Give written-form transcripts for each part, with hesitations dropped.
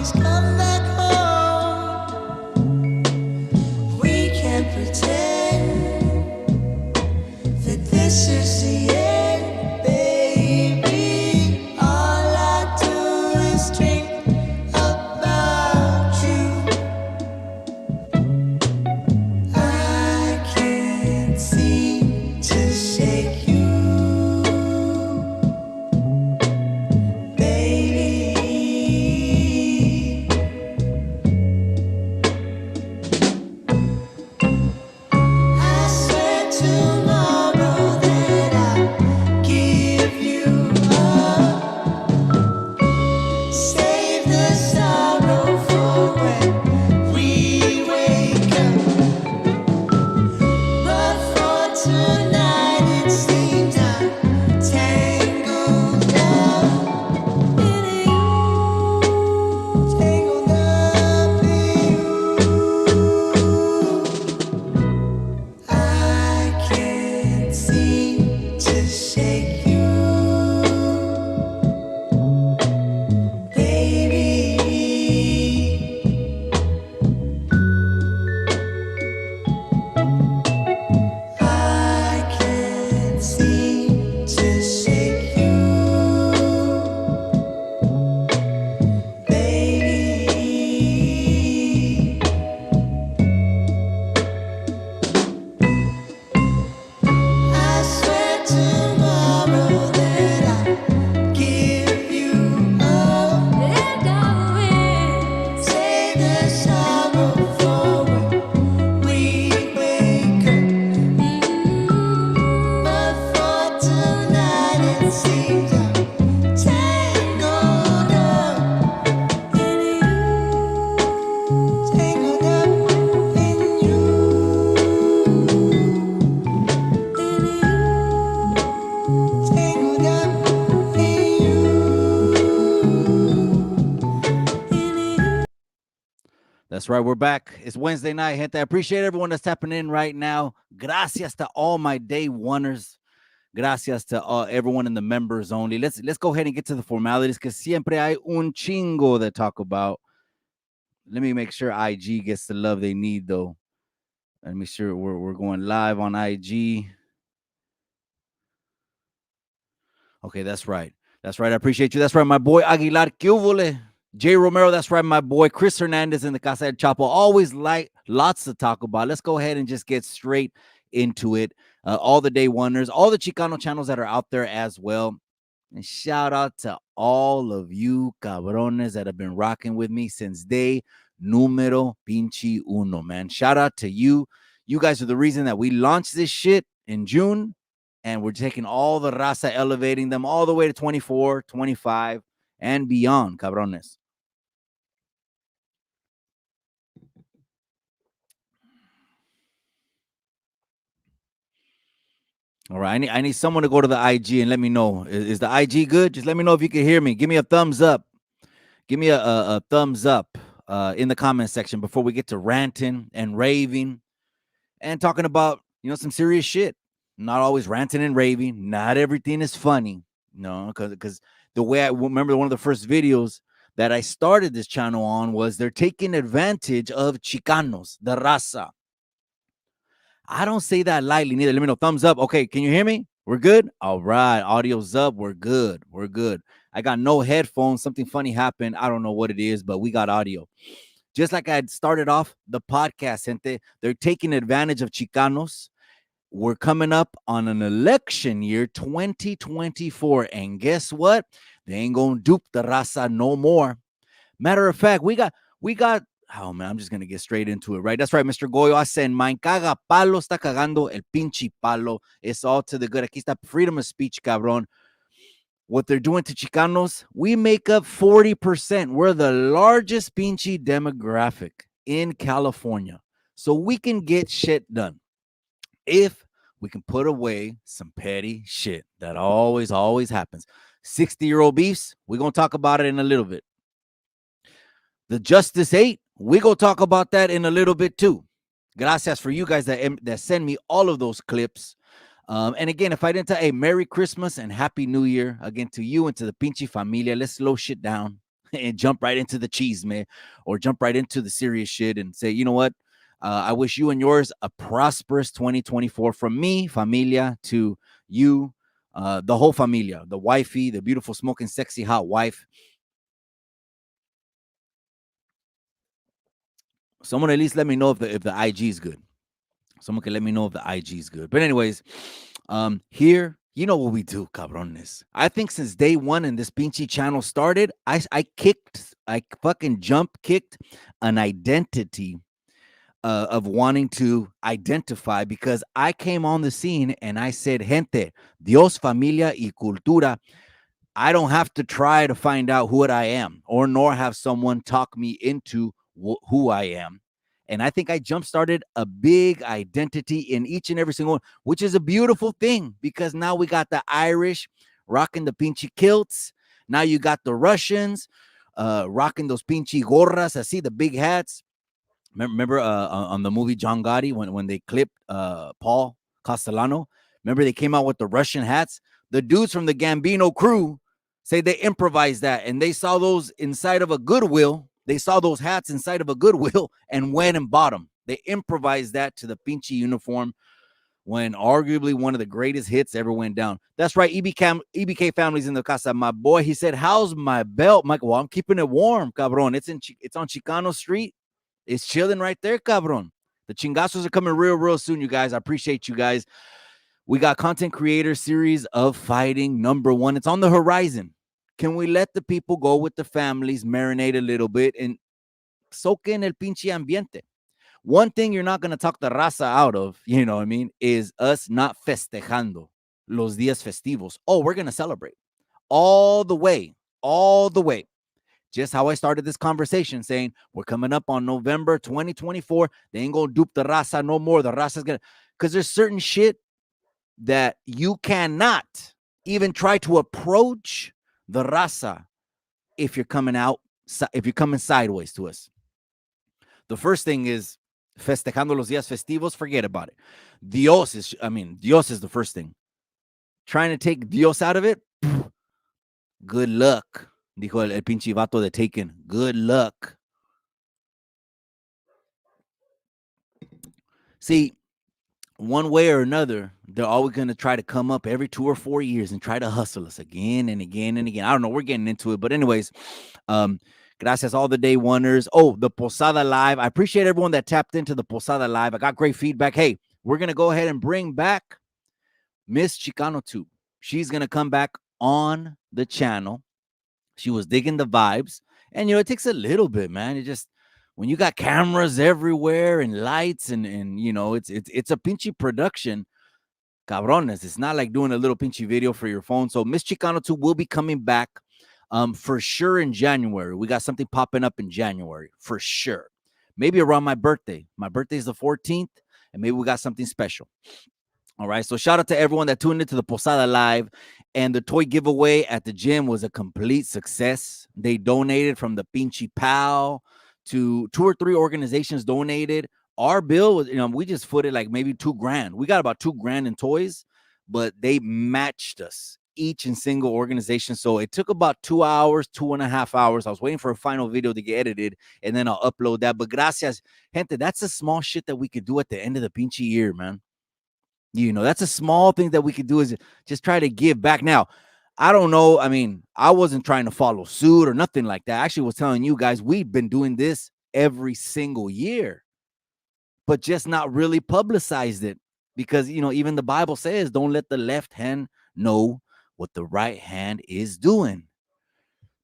always come back home. We can't pretend that this is the end, baby. All I do is think about you. I can't seem to shake you, baby. I swear tomorrow that I'll give you up. Save the sorrow for when we wake up. But for tonight, it seems I'm tangled up in you, tangled up in you. I can't seem to shake you, baby. I can't seem to shake you, baby. I swear tomorrow that I'll give you up, and I will save the sorrow for when we wake up. But for tonight, it seems I'm tangled up in you, tangled up in you, tangled up in you, That's right. We're back. It's Wednesday night, gente. I appreciate everyone that's tapping in right now. Gracias to all my day oneers. Gracias to everyone in the members only. Let's go ahead and get to the formalities because siempre hay un chingo to talk about. Let me make sure IG gets the love they need, though. Let me sure we're going live on IG. Okay, that's right. That's right. I appreciate you. That's right, my boy Aguilar. ¿Qué húbole? Jay Romero, that's right, my boy. Chris Hernandez in the Casa del Chapo. Always like lots to talk about. Let's go ahead and just get straight into it. All the day wonders, all the Chicano channels that are out there as well. And shout out to all of you cabrones that have been rocking with me since day numero pinche uno, man. Shout out to you. You guys are the reason that we launched this shit in June. And we're taking all the raza, elevating them all the way to 24, 25, and beyond, cabrones. All right, I need someone to go to the IG and let me know. Is the IG good? Just let me know if you can hear me. Give me a thumbs up. Give me a thumbs up in the comment section before we get to ranting and raving and talking about, some serious shit. Not always ranting and raving. Not everything is funny. No, because the way I remember one of the first videos that I started this channel on was they're taking advantage of Chicanos, the raza. I don't say that lightly neither. Let me know. Thumbs up. Okay, can you hear me? We're good? All right. Audio's up. We're good. We're good. I got no headphones. Something funny happened. I don't know what it is, but we got audio. Just like I had started off the podcast, gente, they're taking advantage of Chicanos. We're coming up on an election year, 2024. And guess what? They ain't going to dupe the raza no more. Matter of fact, we got, oh man, I'm just going to get straight into it, right? That's right, Mr. Goyo. I said, mine caga palo, está cagando el pinche palo. It's all to the good. Aquí está freedom of speech, cabrón. What they're doing to Chicanos, we make up 40%. We're the largest pinche demographic in California. So we can get shit done if we can put away some petty shit that always happens. 60-year-old beefs, we're going to talk about it in a little bit. The Justice 8, we're going to talk about that in a little bit too. Gracias for you guys that send me all of those clips. And again, if I didn't tell, hey, Merry Christmas and Happy New Year again to you and to the pinche familia. Let's slow shit down. and jump right into the cheese, man, or jump right into the serious shit and say, you know what? I wish you and yours a prosperous 2024 from me, familia, to you, the whole familia, the wifey, the beautiful, smoking, sexy, hot wife. Someone at least let me know if the IG is good. Someone can let me know if the IG is good. But anyways, here, you know what we do, cabrones. I think since day one and this pinchy channel started, I fucking jump kicked an identity of wanting to identify because I came on the scene and I said, gente, Dios, familia y cultura. I don't have to try to find out what I am or nor have someone talk me into who I am. And I think I jump started a big identity in each and every single one, which is a beautiful thing because now we got the Irish rocking the pinchy kilts. Now you got the Russians rocking those pinchy gorras. I see the big hats. Remember on the movie John Gotti when they clipped Paul Castellano? Remember they came out with the Russian hats? The dudes from the Gambino crew say they improvised that and they saw those inside of a Goodwill. They saw those hats inside of a Goodwill and went and bought them. They improvised that to the pinchy uniform when arguably one of the greatest hits ever went down. That's right, EBK family's in the casa. My boy, he said, "How's my belt, Michael?" Well, I'm keeping it warm, cabron. It's on Chicano Street. It's chilling right there, cabron. The chingazos are coming real soon, you guys. I appreciate you guys. We got content creator series of fighting #1. It's on the horizon. Can we let the people go with the families, marinate a little bit, and soak in el pinche ambiente? One thing you're not going to talk the raza out of, you know what I mean, is us not festejando los días festivos. Oh, we're going to celebrate all the way, all the way. Just how I started this conversation saying we're coming up on November 2024. They ain't going to dupe the raza no more. The raza's going to, because there's certain shit that you cannot even try to approach the raza if you're coming out, if you're coming sideways to us. The first thing is festejando los días festivos, forget about it. Dios is the first thing. Trying to take Dios out of it, good luck. Dijo el pinche vato de Taken. Good luck. See, one way or another, they're always going to try to come up every 2 or 4 years and try to hustle us again and again and again. I don't know. We're getting into it. But anyways, gracias all the day oneers. Oh, the Posada Live. I appreciate everyone that tapped into the Posada Live. I got great feedback. Hey, we're going to go ahead and bring back Miss Chicano Tube. She's going to come back on the channel. She was digging the vibes. And, it takes a little bit, man. It just, when you got cameras everywhere and lights and it's a pinchy production, cabrones. It's not like doing a little pinchy video for your phone. So Miss Chicano 2 will be coming back for sure in January. We got something popping up in January for sure. Maybe around my birthday. My birthday is the 14th, and maybe we got something special. All right. So shout out to everyone that tuned into the Posada Live. And the toy giveaway at the gym was a complete success. They donated from the Pinchy Pal to 2 or 3 organizations donated. Our bill was, we just footed like maybe $2,000. We got about $2,000 in toys, but they matched us, each and single organization. So it took about 2 hours, 2.5 hours. I was waiting for a final video to get edited, and then I'll upload that. But gracias, gente. That's a small shit that we could do at the end of the Pinchy year, man. That's a small thing that we could do is just try to give back. Now, I don't know. I mean, I wasn't trying to follow suit or nothing like that. I actually was telling you guys, we've been doing this every single year, but just not really publicized it because, even the Bible says, don't let the left hand know what the right hand is doing.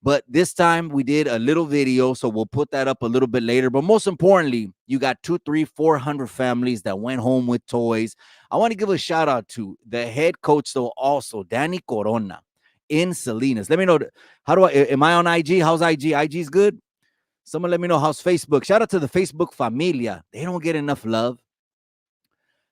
But this time we did a little video, so we'll put that up a little bit later. But most importantly, you got 200, 300, 400 families that went home with toys. I want to give a shout out to the head coach, though, also Danny Corona in Salinas. Let me know, am I on IG? How's IG? IG's good. Someone let me know how's Facebook. Shout out to the Facebook familia. They don't get enough love.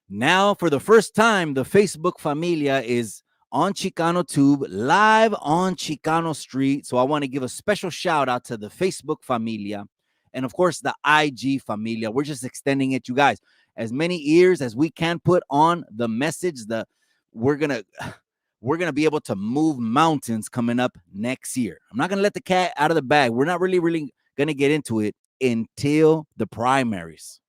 Now, for the first time, the Facebook familia is on Chicano Tube, live on Chicano Street. So I want to give a special shout out to the Facebook familia and, of course, the IG familia. We're just extending it, you guys. As many ears as we can put on the message, we're going to we're going to be able to move mountains coming up next year. I'm not going to let the cat out of the bag. We're not really going to get into it until the primaries.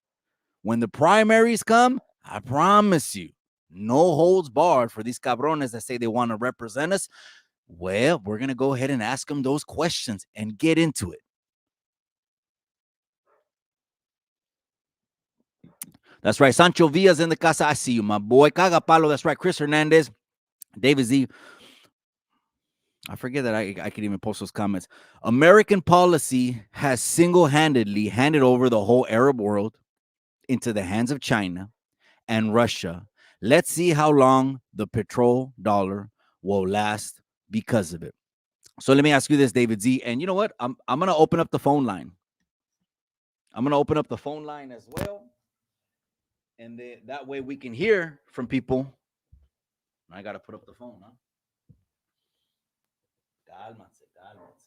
When the primaries come, I promise you, no holds barred for these cabrones that say they want to represent us. Well, we're going to go ahead and ask them those questions and get into it. That's right. Sancho Villa's in the casa. I see you, my boy. Caga Palo. That's right. Chris Hernandez. David Z. I forget that I could even post those comments. American policy has single-handedly handed over the whole Arab world into the hands of China and Russia. Let's see how long the petrol dollar will last because of it. So let me ask you this, David Z. And you know what? I'm gonna open up the phone line. I'm gonna open up the phone line as well, and that way we can hear from people. I gotta put up the phone, huh? Cálmate, cálmate.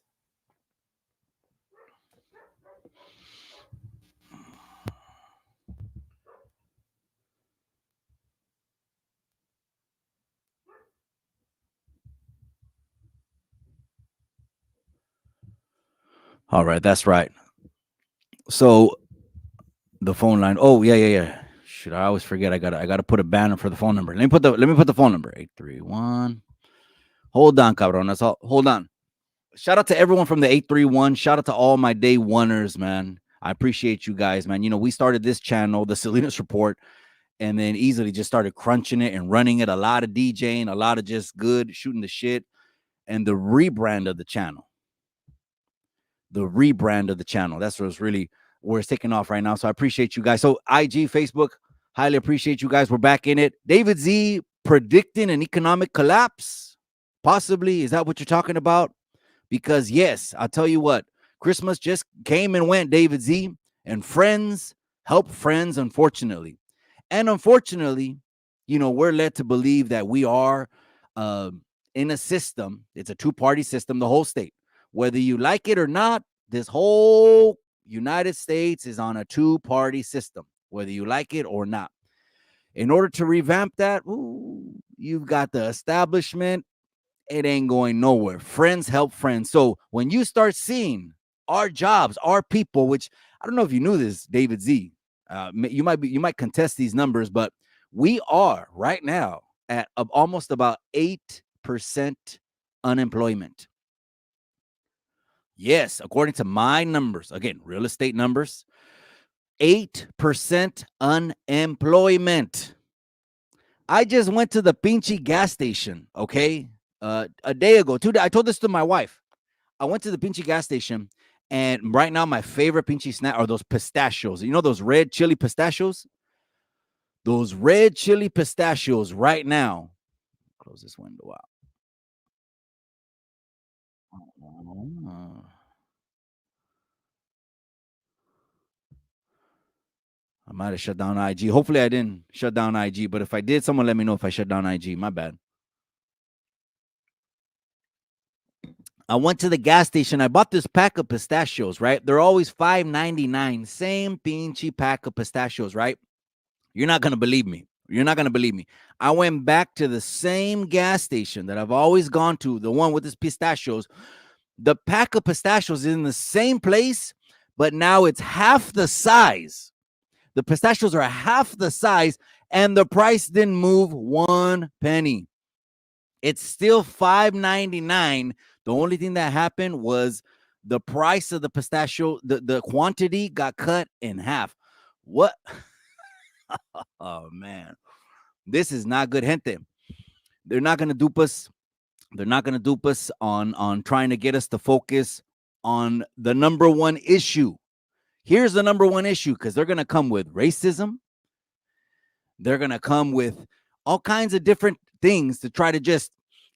All right, that's right. So the phone line. Oh yeah. Should I always forget? I gotta put a banner for the phone number. Let me put the phone number 831. Hold on, cabron. That's all. Hold on. Shout out to everyone from the 831. Shout out to all my day oneers, man. I appreciate you guys, man. You know, we started this channel, the Salinas Report, and then easily just started crunching it and running it. A lot of DJing, a lot of just good shooting the shit, and the rebrand of the channel. That's what's really where it's taking off right now. So I appreciate you guys. So IG, Facebook, highly appreciate you guys. We're back in it. David Z predicting an economic collapse. Possibly. Is that what you're talking about? Because yes, I'll tell you what, Christmas just came and went, David Z, and friends help friends, unfortunately. And unfortunately, we're led to believe that we are uh, in a system. It's a two-party system, the whole state. Whether you like it or not, this whole United States is on a two-party system, whether you like it or not. In order to revamp that, you've got the establishment. It ain't going nowhere. Friends help friends. So when you start seeing our jobs, our people, which I don't know if you knew this, David Z, you might contest these numbers, but we are right now at almost about 8% unemployment. Yes, according to my numbers, again, real estate numbers, 8% unemployment. I just went to the pinchy gas station, okay? A day ago, 2 days. I told this to my wife. I went to the pinchy gas station, and right now my favorite pinchy snack are those pistachios. You know those red chili pistachios? Those red chili pistachios right now. Close this window out. Oh. I might have shut down IG. Hopefully I didn't shut down IG, but if I did, someone let me know if I shut down IG. My bad. I went to the gas station. I bought this pack of pistachios, right? They're always $5.99. Same pinchy pack of pistachios, right? You're not going to believe me. You're not going to believe me. I went back to the same gas station that I've always gone to, the one with this pistachios. The pack of pistachios is in the same place, but now it's half the size. The pistachios are half the size, and the price didn't move 1 penny. It's still $5.99. The only thing that happened was the price of the pistachio, the quantity got cut in half. What? Oh man, this is not good, gente. They're not gonna dupe us. They're not gonna dupe us on trying to get us to focus on the number one issue. Here's the number one issue, because they're gonna come with racism. They're gonna come with all kinds of different things to try to just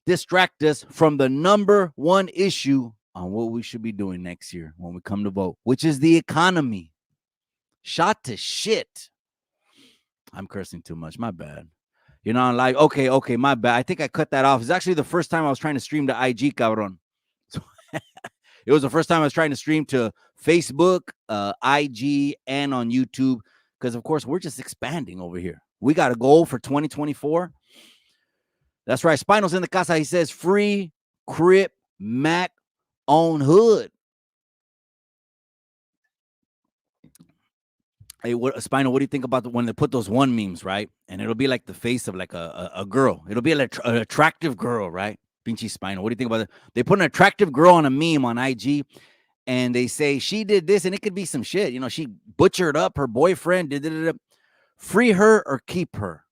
distract us from the number one issue on what we should be doing next year when we come to vote, which is the economy. Shot to shit. I'm cursing too much. My bad. I'm like, okay, my bad. I think I cut that off. It's actually the first time I was trying to stream to IG, cabron. So it was the first time I was trying to stream to Facebook, IG, and on YouTube. Because, of course, we're just expanding over here. We got a goal for 2024 That's right. Spinal's in the casa. He says free Crip Mac own hood. Hey, what Spinal? What do you think about when they put those one memes, right? And it'll be like the face of like a girl. It'll be like an attractive girl, right? Pinchy Spinal. What do you think about it? They put an attractive girl on a meme on IG, and they say she did this, and it could be some shit. You know, she butchered up her boyfriend. Free her or keep her.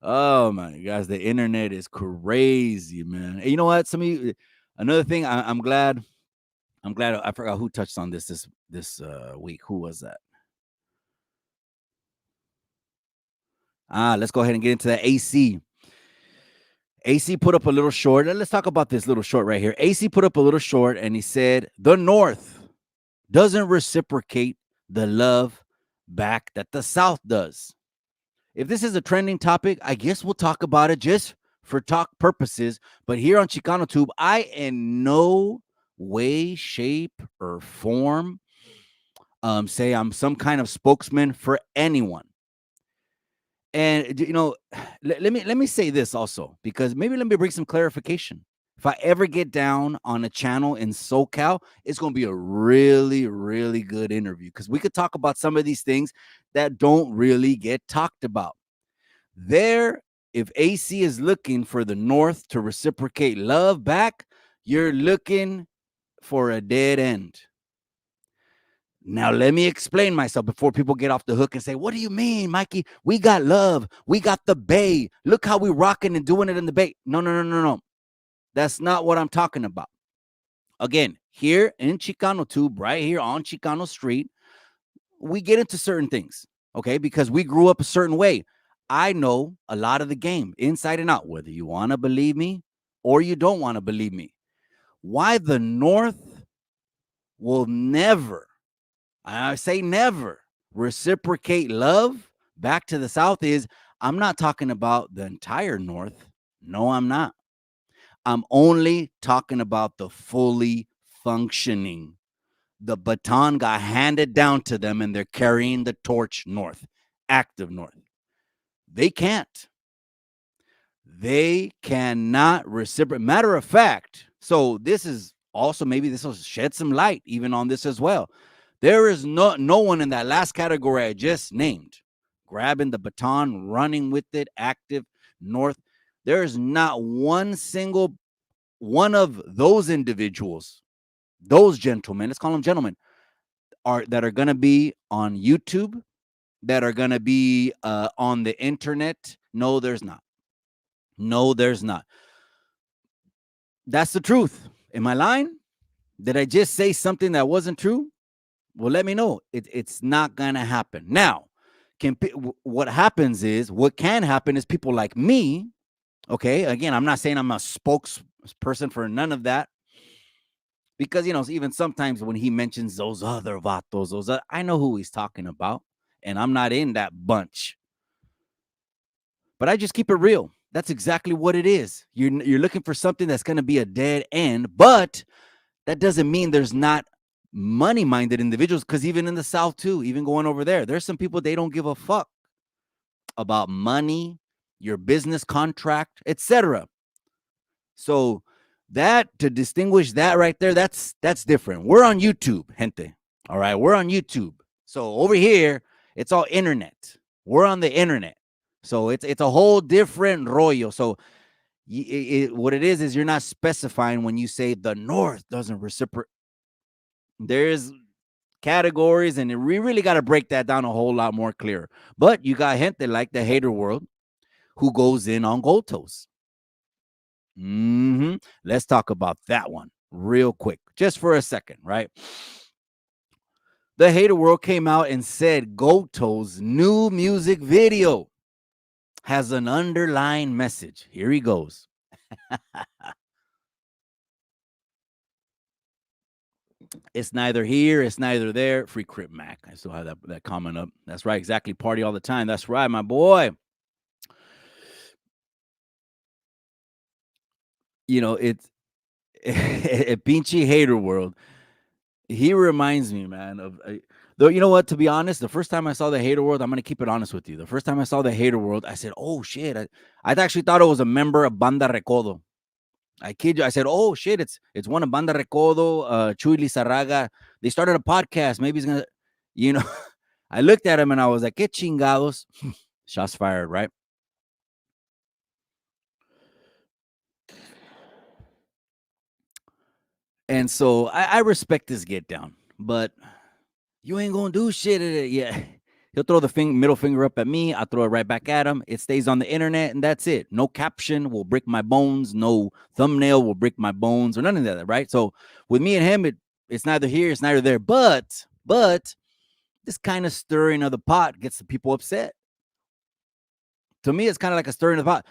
Oh my gosh, the internet is crazy, man. And you know what? Another thing. I'm glad. I'm glad. I forgot who touched on this week. Who was that? Let's go ahead and get into that. AC put up a little short. Let's talk about this little short right here. AC put up a little short, and he said the North doesn't reciprocate the love back that the South does. If this is a trending topic, I guess we'll talk about it just for talk purposes. But here on Chicano Tube, I in no way, shape, or form say I'm some kind of spokesman for anyone. And let me say this also, because maybe let me bring some clarification. If I ever get down on a channel in SoCal, it's going to be a really, really good interview because we could talk about some of these things that don't really get talked about. There, if AC is looking for the North to reciprocate love back, you're looking for a dead end. Now, let me explain myself before people get off the hook and say, what do you mean, Mikey? We got love. We got the Bay. Look how we rocking and doing it in the Bay. No, no, no, no, no. That's not what I'm talking about. Again, here in Chicano Tube, right here on Chicano Street, we get into certain things, okay? Because we grew up a certain way. I know a lot of the game inside and out, whether you want to believe me or you don't want to believe me. Why the North will never, I say never, reciprocate love back to the South is I'm not talking about the entire North. No, I'm not. I'm only talking about the fully functioning. The baton got handed down to them and they're carrying the torch north, active north. They can't. They cannot reciprocate. Matter of fact, so this is also maybe this will shed some light even on this as well. There is no one in that last category I just named grabbing the baton, running with it, active north. There is not one single one of those individuals, those gentlemen, let's call them gentlemen, that are going to be on YouTube, that are going to be on the internet. No, there's not. No, there's not. That's the truth. Am I lying? Did I just say something that wasn't true? Well, let me know. It's not going to happen. Now, what happens is, what can happen is people like me, okay? Again, I'm not saying I'm a spokesperson for none of that. Because, even sometimes when he mentions those other vatos, I know who he's talking about. And I'm not in that bunch. But I just keep it real. That's exactly what it is. You're looking for something that's going to be a dead end, but that doesn't mean there's not money-minded individuals, because even in the South too, even going over there's some people, they don't give a fuck about money, your business contract, etc. So that, to distinguish that right there, that's different. We're on YouTube, gente. All right, we're on YouTube. So over here, it's all internet. We're on the internet. So it's a whole different rollo. So what it is you're not specifying when you say the North doesn't reciprocate. There's categories, and we really got to break that down a whole lot more clear. But you got gente like the hater world who goes in on gold toes. Let's talk about that one real quick, just for a second, right? The hater world came out and said Goto's new music video has an underlying message. Here he goes. It's neither here, it's neither there. Free Crip Mac. I still have that comment up. That's right, exactly. Party all the time. That's right, my boy. It's a pinchy hater world. He reminds me, man, of Though, you know what? To be honest, the first time I saw the Hater World, I'm gonna keep it honest with you. The first time I saw the Hater World, I said, "Oh shit!" I actually thought it was a member of Banda Recodo. I kid you. I said, "Oh shit! It's one of Banda Recodo, Chuy Lizarraga. They started a podcast. Maybe he's gonna, you know." I looked at him and I was like, "Que chingados!" Shots fired, right? And so I respect this get down, but you ain't gonna do shit at it. Yeah. He'll throw the middle finger up at me. I throw it right back at him. It stays on the internet, and that's it. No caption will break my bones. No thumbnail will break my bones, or none of that. Right. So with me and him, it's neither here, it's neither there. But this kind of stirring of the pot gets the people upset. To me, it's kind of like a stirring of the pot.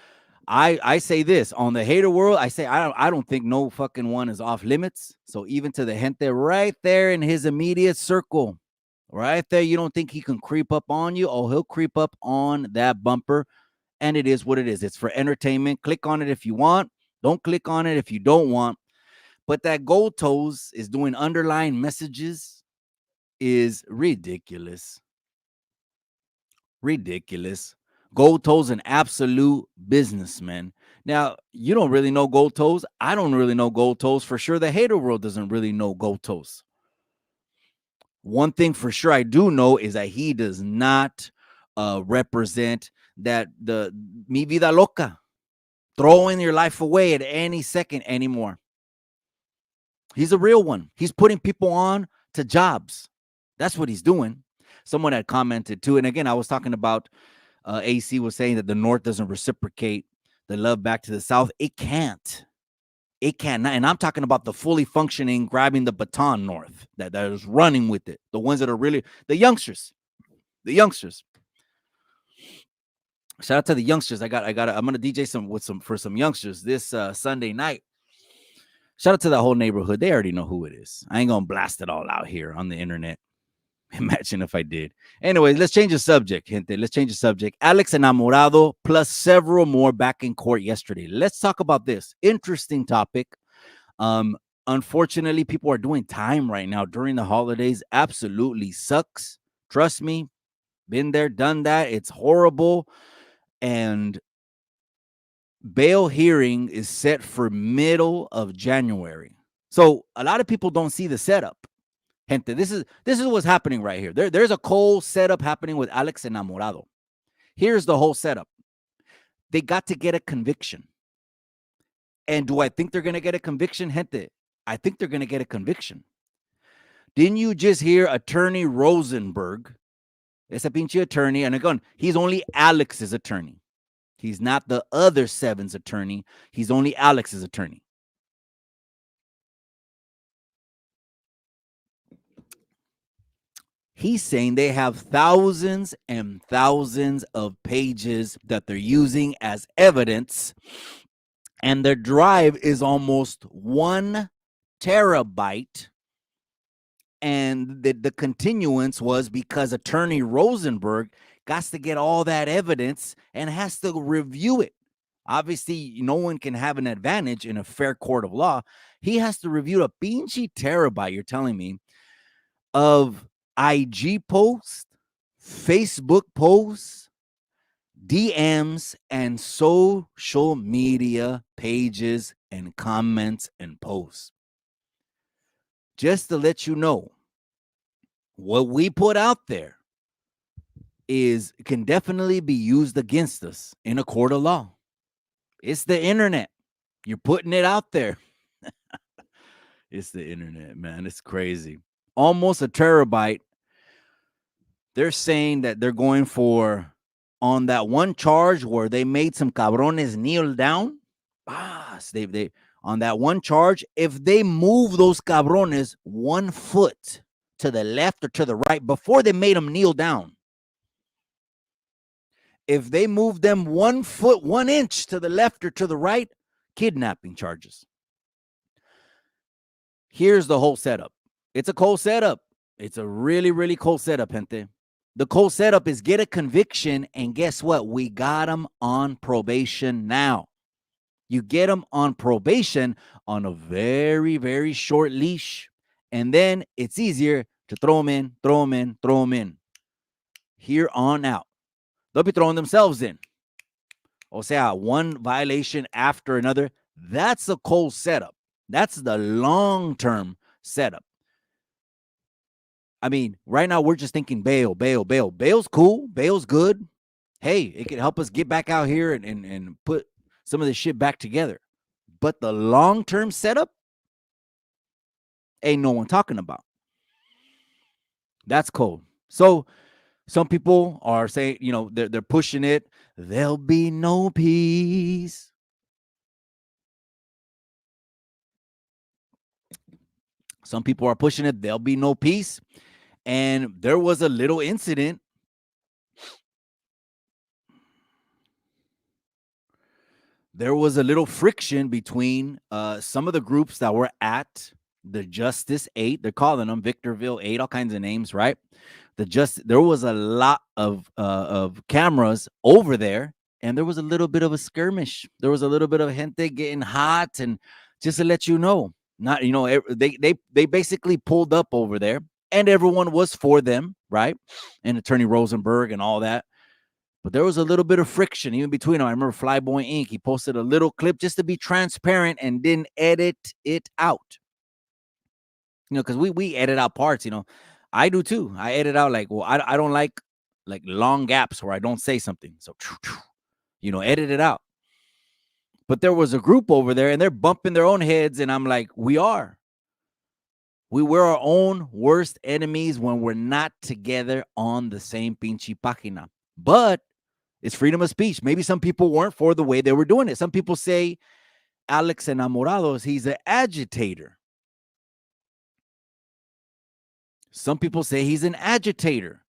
I say this on the Hater World. I say I don't think no fucking one is off limits. So even to the gente right there in his immediate circle, right there, you don't think he can creep up on you? Oh, he'll creep up on that bumper, and it is what it is. It's for entertainment. Click on it if you want. Don't click on it if you don't want. But that gold toes is doing underlying messages is ridiculous. Ridiculous. Gold Toe's an absolute businessman. Now, you don't really know Gold Toes. I don't really know Gold Toes. For sure, the Hater World doesn't really know Gold Toes. One thing for sure I do know is that he does not represent that the mi vida loca, throwing your life away at any second anymore. He's a real one. He's putting people on to jobs. That's what he's doing. Someone had commented too. And again, I was talking about AC was saying that the North doesn't reciprocate the love back to the South. It can't. It cannot. And I'm talking about the fully functioning, grabbing the baton North that is running with it. The ones that are really the youngsters. The youngsters. Shout out to the youngsters. I'm gonna DJ for some youngsters this Sunday night. Shout out to the whole neighborhood. They already know who it is. I ain't gonna blast it all out here on the internet. Imagine if I did. Anyway, let's change the subject, gente. Let's change the subject. Alex Enamorado plus several more back in court yesterday. Let's talk about this. Interesting topic. Um, Unfortunately, people are doing time right now during the holidays. Absolutely sucks. Trust me. Been there, done that. It's horrible. And bail hearing is set for middle of January. So a lot of people don't see the setup. Gente, this is what's happening right here. There's a whole setup happening with Alex Enamorado. Here's the whole setup. They got to get a conviction. And do I think they're going to get a conviction? Gente, I think they're going to get a conviction. Didn't you just hear Attorney Rosenberg? It's a pinche attorney. And again, he's only Alex's attorney. He's not the other seven's attorney. He's only Alex's attorney. He's saying they have thousands and thousands of pages that they're using as evidence, and their drive is almost 1 terabyte. And the continuance was because Attorney Rosenberg got to get all that evidence and has to review it. Obviously, no one can have an advantage in a fair court of law. He has to review a pinche terabyte, you're telling me, of IG posts, Facebook posts, DMs, and social media pages and comments and posts. Just to let you know, what we put out there can definitely be used against us in a court of law. It's the internet. You're putting it out there. It's the internet, man. It's crazy. Almost a terabyte. They're saying that they're going for on that one charge where they made some cabrones kneel down. They on that one charge, if they move those cabrones 1 foot to the left or to the right before they made them kneel down, if they move them 1 foot, 1 inch to the left or to the right, kidnapping charges. Here's the whole setup. It's a cold setup. It's a really, really cold setup, gente. The cold setup is get a conviction, and guess what? We got them on probation now. You get them on probation on a very, very short leash, and then it's easier to throw them in, throw them in, throw them in. Here on out. They'll be throwing themselves in. O sea, one violation after another. That's a cold setup. That's the long-term setup. I mean, right now we're just thinking bail, bail, bail. Bail's cool. Bail's good. Hey, it can help us get back out here and put some of this shit back together. But the long-term setup, ain't no one talking about. That's cold. So some people are saying, they're pushing it. There'll be no peace. Some people are pushing it. There'll be no peace. And there was a little incident. There was a little friction between some of the groups that were at the Justice 8. They're calling them Victorville 8, all kinds of names, right? There was a lot of cameras over there, and there was a little bit of a skirmish. There was a little bit of gente getting hot, and just to let you know, not they basically pulled up over there, and everyone was for them, right? And Attorney Rosenberg and all that. But there was a little bit of friction even between them. I remember Flyboy Inc. He posted a little clip just to be transparent and didn't edit it out. Because we edit out parts. I do too. I edit out I don't like long gaps where I don't say something. So edit it out. But there was a group over there and they're bumping their own heads, and I'm like, we're our own worst enemies when we're not together on the same pinche página. But it's freedom of speech. Maybe some people weren't for the way they were doing it. Some people say Alex Enamorados, he's an agitator. Some people say he's an agitator.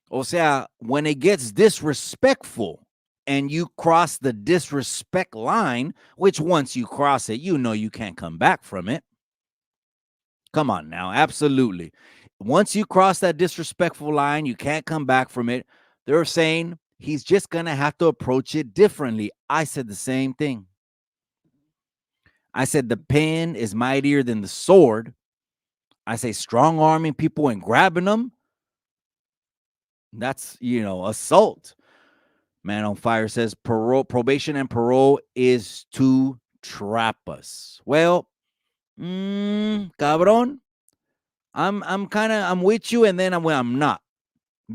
O sea, when it gets disrespectful and you cross the disrespect line, which once you cross it, you can't come back from it. Come on now, absolutely. Once you cross that disrespectful line, you can't come back from it. They're saying he's just going to have to approach it differently. I said the same thing. I said the pen is mightier than the sword. I say strong arming people and grabbing them, that's, assault. Man on Fire says probation and parole is to trap us. Well, cabron, I'm with you, and then I'm not,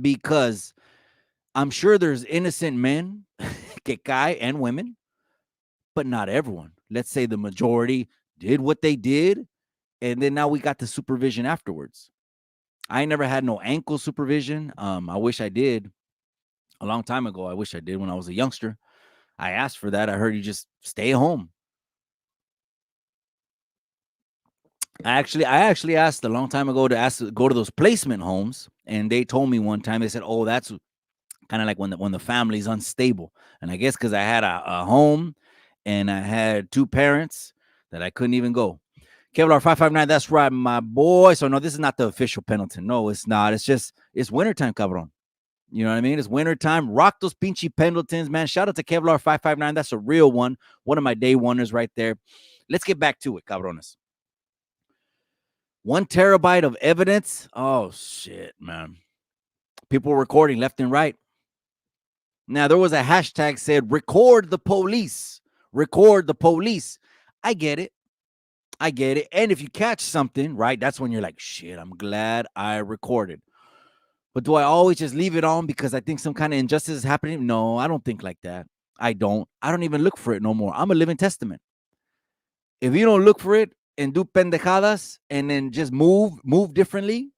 because I'm sure there's innocent men que cae and women, but not everyone. Let's say the majority did what they did, and then now we got the supervision afterwards. I never had no ankle supervision. I wish I did a long time ago. I wish I did when I was a youngster. I asked for that. I heard you just stay home. I actually asked a long time ago to go to those placement homes, and they told me one time, they said, "Oh, that's kind of like when the family's unstable." And I guess because I had a home and I had two parents that I couldn't even go. Kevlar 559, that's right, my boy. So no, this is not the official Pendleton. No, it's not. It's wintertime, cabron. You know what I mean? It's wintertime. Rock those pinchy Pendletons, man. Shout out to Kevlar 559. That's a real one. One of my day oneers right there. Let's get back to it, cabrones. 1 terabyte of evidence. Oh, shit, man. People recording left and right. Now, there was a hashtag said, record the police. Record the police. I get it. And if you catch something, right, that's when you're like, shit, I'm glad I recorded. But do I always just leave it on because I think some kind of injustice is happening? No, I don't think like that. I don't even look for it no more. I'm a living testament. If you don't look for it and do pendejadas and then just move differently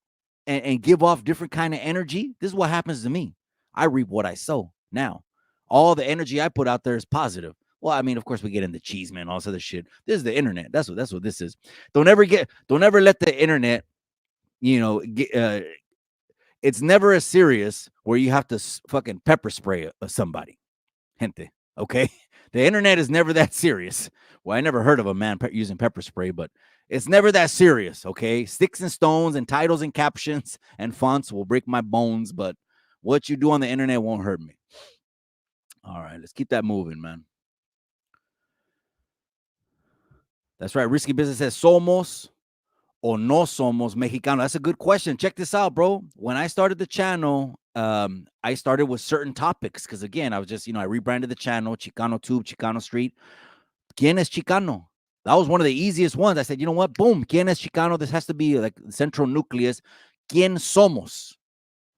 and give off different kind of energy, this is what happens to me. I reap what I sow. Now, all the energy I put out there is positive. Well, I mean, of course, we get into cheese, man, all this other shit. This is the internet. That's what this is. Don't ever let the internet, it's never as serious where you have to fucking pepper spray somebody. Gente, okay? The internet is never that serious. Well, I never heard of a man using pepper spray, but it's never that serious, okay? Sticks and stones and titles and captions and fonts will break my bones, but what you do on the internet won't hurt me. All right, let's keep that moving, man. That's right. Risky Business says, somos o no somos Mexicanos? That's a good question. Check this out, bro. When I started the channel, I started with certain topics because, again, I was just, I rebranded the channel, Chicano Tube, Chicano Street. ¿Quién es Chicano? That was one of the easiest ones. I said, you know what? Boom. ¿Quién es Chicano? This has to be like the central nucleus. ¿Quién somos?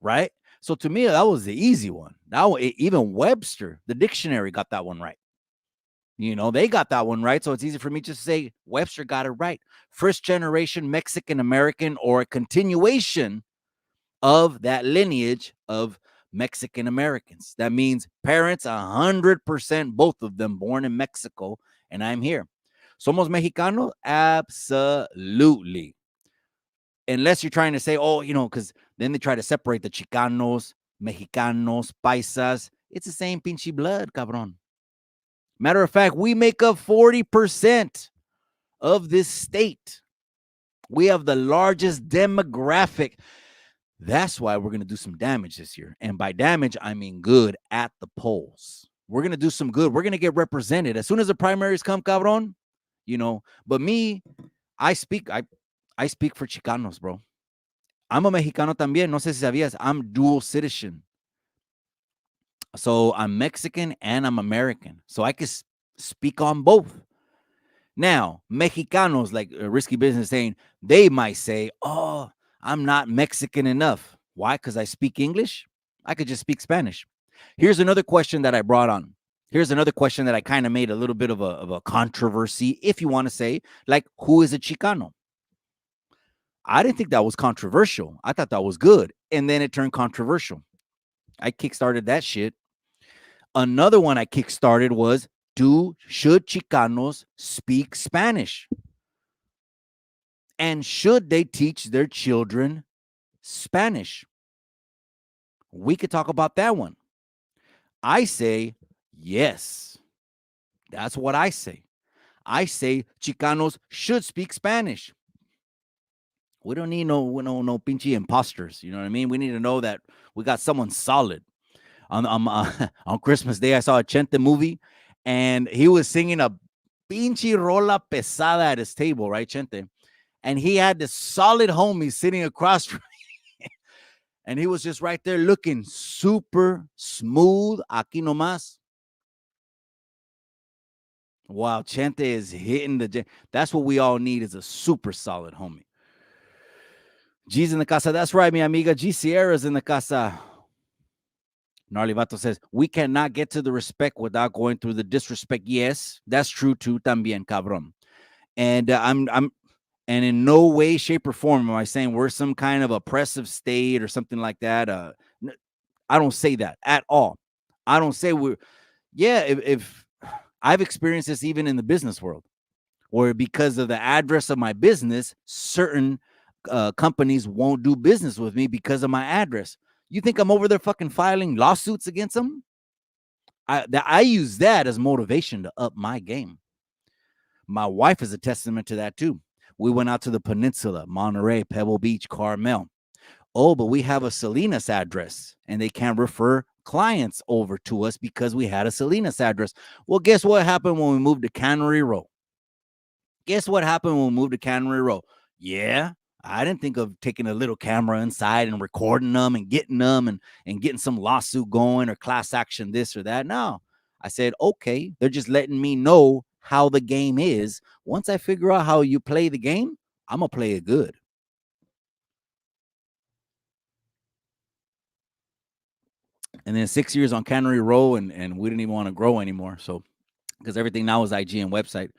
Right? So to me, that was the easy one. Now, even Webster, the dictionary, got that one right. They got that one right. So it's easy for me just to say Webster got it right. First generation Mexican American, or a continuation of that lineage of Mexican Americans. That means parents, 100%, both of them born in Mexico, and I'm here. Somos Mexicanos? Absolutely. Unless you're trying to say, because then they try to separate the Chicanos, Mexicanos, Paisas. It's the same pinche blood, cabrón. Matter of fact, we make up 40% of this state. We have the largest demographic. That's why we're going to do some damage this year. And by damage, I mean good at the polls. We're going to do some good. We're going to get represented. As soon as the primaries come, cabrón, But me, I speak for Chicanos, bro. I'm a Mexicano también. No sé si sabías. I'm dual citizen. So I'm Mexican and I'm American. So I can speak on both. Now, Mexicanos, like Risky Business saying, they might say, oh, I'm not Mexican enough. Why? Because I speak English? I could just speak Spanish. Here's another question that I brought on. Here's another question that I kind of made a little bit of a controversy, if you want to say, like, who is a Chicano? I didn't think that was controversial. I thought that was good. And then it turned controversial. I kickstarted that shit. Another one I kickstarted was, should Chicanos speak Spanish? And should they teach their children Spanish? We could talk about that one. I say yes. That's what I say. I say Chicanos should speak Spanish. We don't need no pinche imposters. You know what I mean? We need to know that we got someone solid. On Christmas Day, I saw a Chente movie, and he was singing a pinche rola pesada at his table, right, Chente? And he had this solid homie sitting across from me, and he was just right there looking super smooth. Aquí nomás. Wow, Chente is hitting the... That's what we all need, is a super solid homie. G's in the casa. That's right, mi amiga. G Sierra's in the casa. Gnarly Vato says, we cannot get to the respect without going through the disrespect. Yes, that's true too, también, cabrón. And and in no way, shape, or form am I saying we're some kind of oppressive state or something like that. I don't say that at all. I don't say we're... Yeah, if I've experienced this even in the business world, where because of the address of my business, certain companies won't do business with me because of my address. You think I'm over there fucking filing lawsuits against them? I use that as motivation to up my game. My wife is a testament to that too. We went out to the peninsula, Monterey, Pebble Beach, Carmel. Oh, but we have a Salinas address, and they can't refer clients over to us because we had a Salinas address. Well, guess what happened when we moved to Cannery Row? Guess what happened when we moved to Cannery Row? Yeah, I didn't think of taking a little camera inside and recording them and getting them and getting some lawsuit going or class action this or that. No, I said, okay, they're just letting me know how the game is. Once I figure out how you play the game, I'm going to play it good. And then 6 years on Cannery Row, and we didn't even want to grow anymore. So, because everything now is IG and website.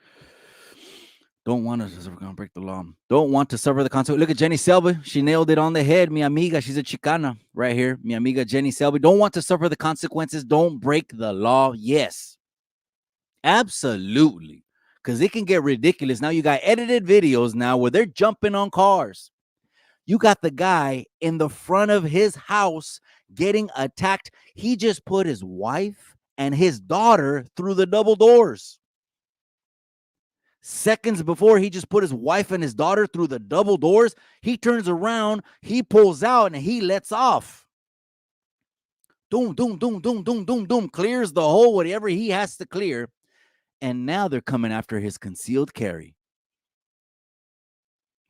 Don't want to gonna break the law. Don't want to suffer the consequence. Look at Jenny Selby. She nailed it on the head. Mi amiga. She's a Chicana right here. Mi amiga Jenny Selby. Don't want to suffer the consequences. Don't break the law. Yes. Absolutely. Because it can get ridiculous. Now you got edited videos now where they're jumping on cars. You got the guy in the front of his house getting attacked. He just put his wife and his daughter through the double doors. Seconds before he just put his wife and his daughter through the double doors, he turns around, he pulls out, and he lets off. Doom, doom, doom, doom, doom, doom, doom, clears the hole, whatever he has to clear. And now they're coming after his concealed carry.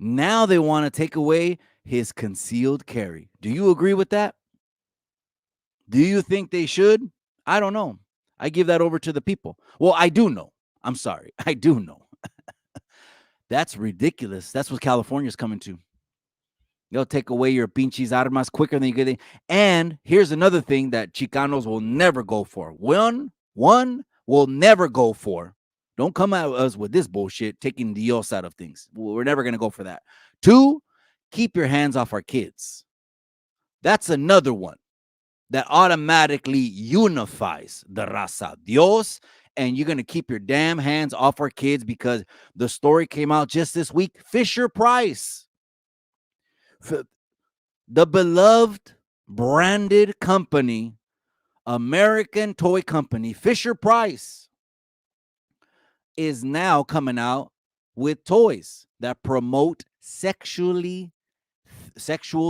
Now they want to take away his concealed carry. Do you agree with that? Do you think they should? I don't know. I give that over to the people. Well, I do know. I'm sorry. I do know. That's ridiculous. That's what California's coming to. They'll take away your pinches armas quicker than you get it. And here's another thing that Chicanos will never go for. One will never go for. Don't come at us with this bullshit, taking the Dios out of things. We're never going to go for that. Two, keep your hands off our kids. That's another one that automatically unifies the raza Dios, and you're going to keep your damn hands off our kids because the story came out just this week. Fisher Price, the beloved branded company, American toy company, Fisher Price, is now coming out with toys that promote sexual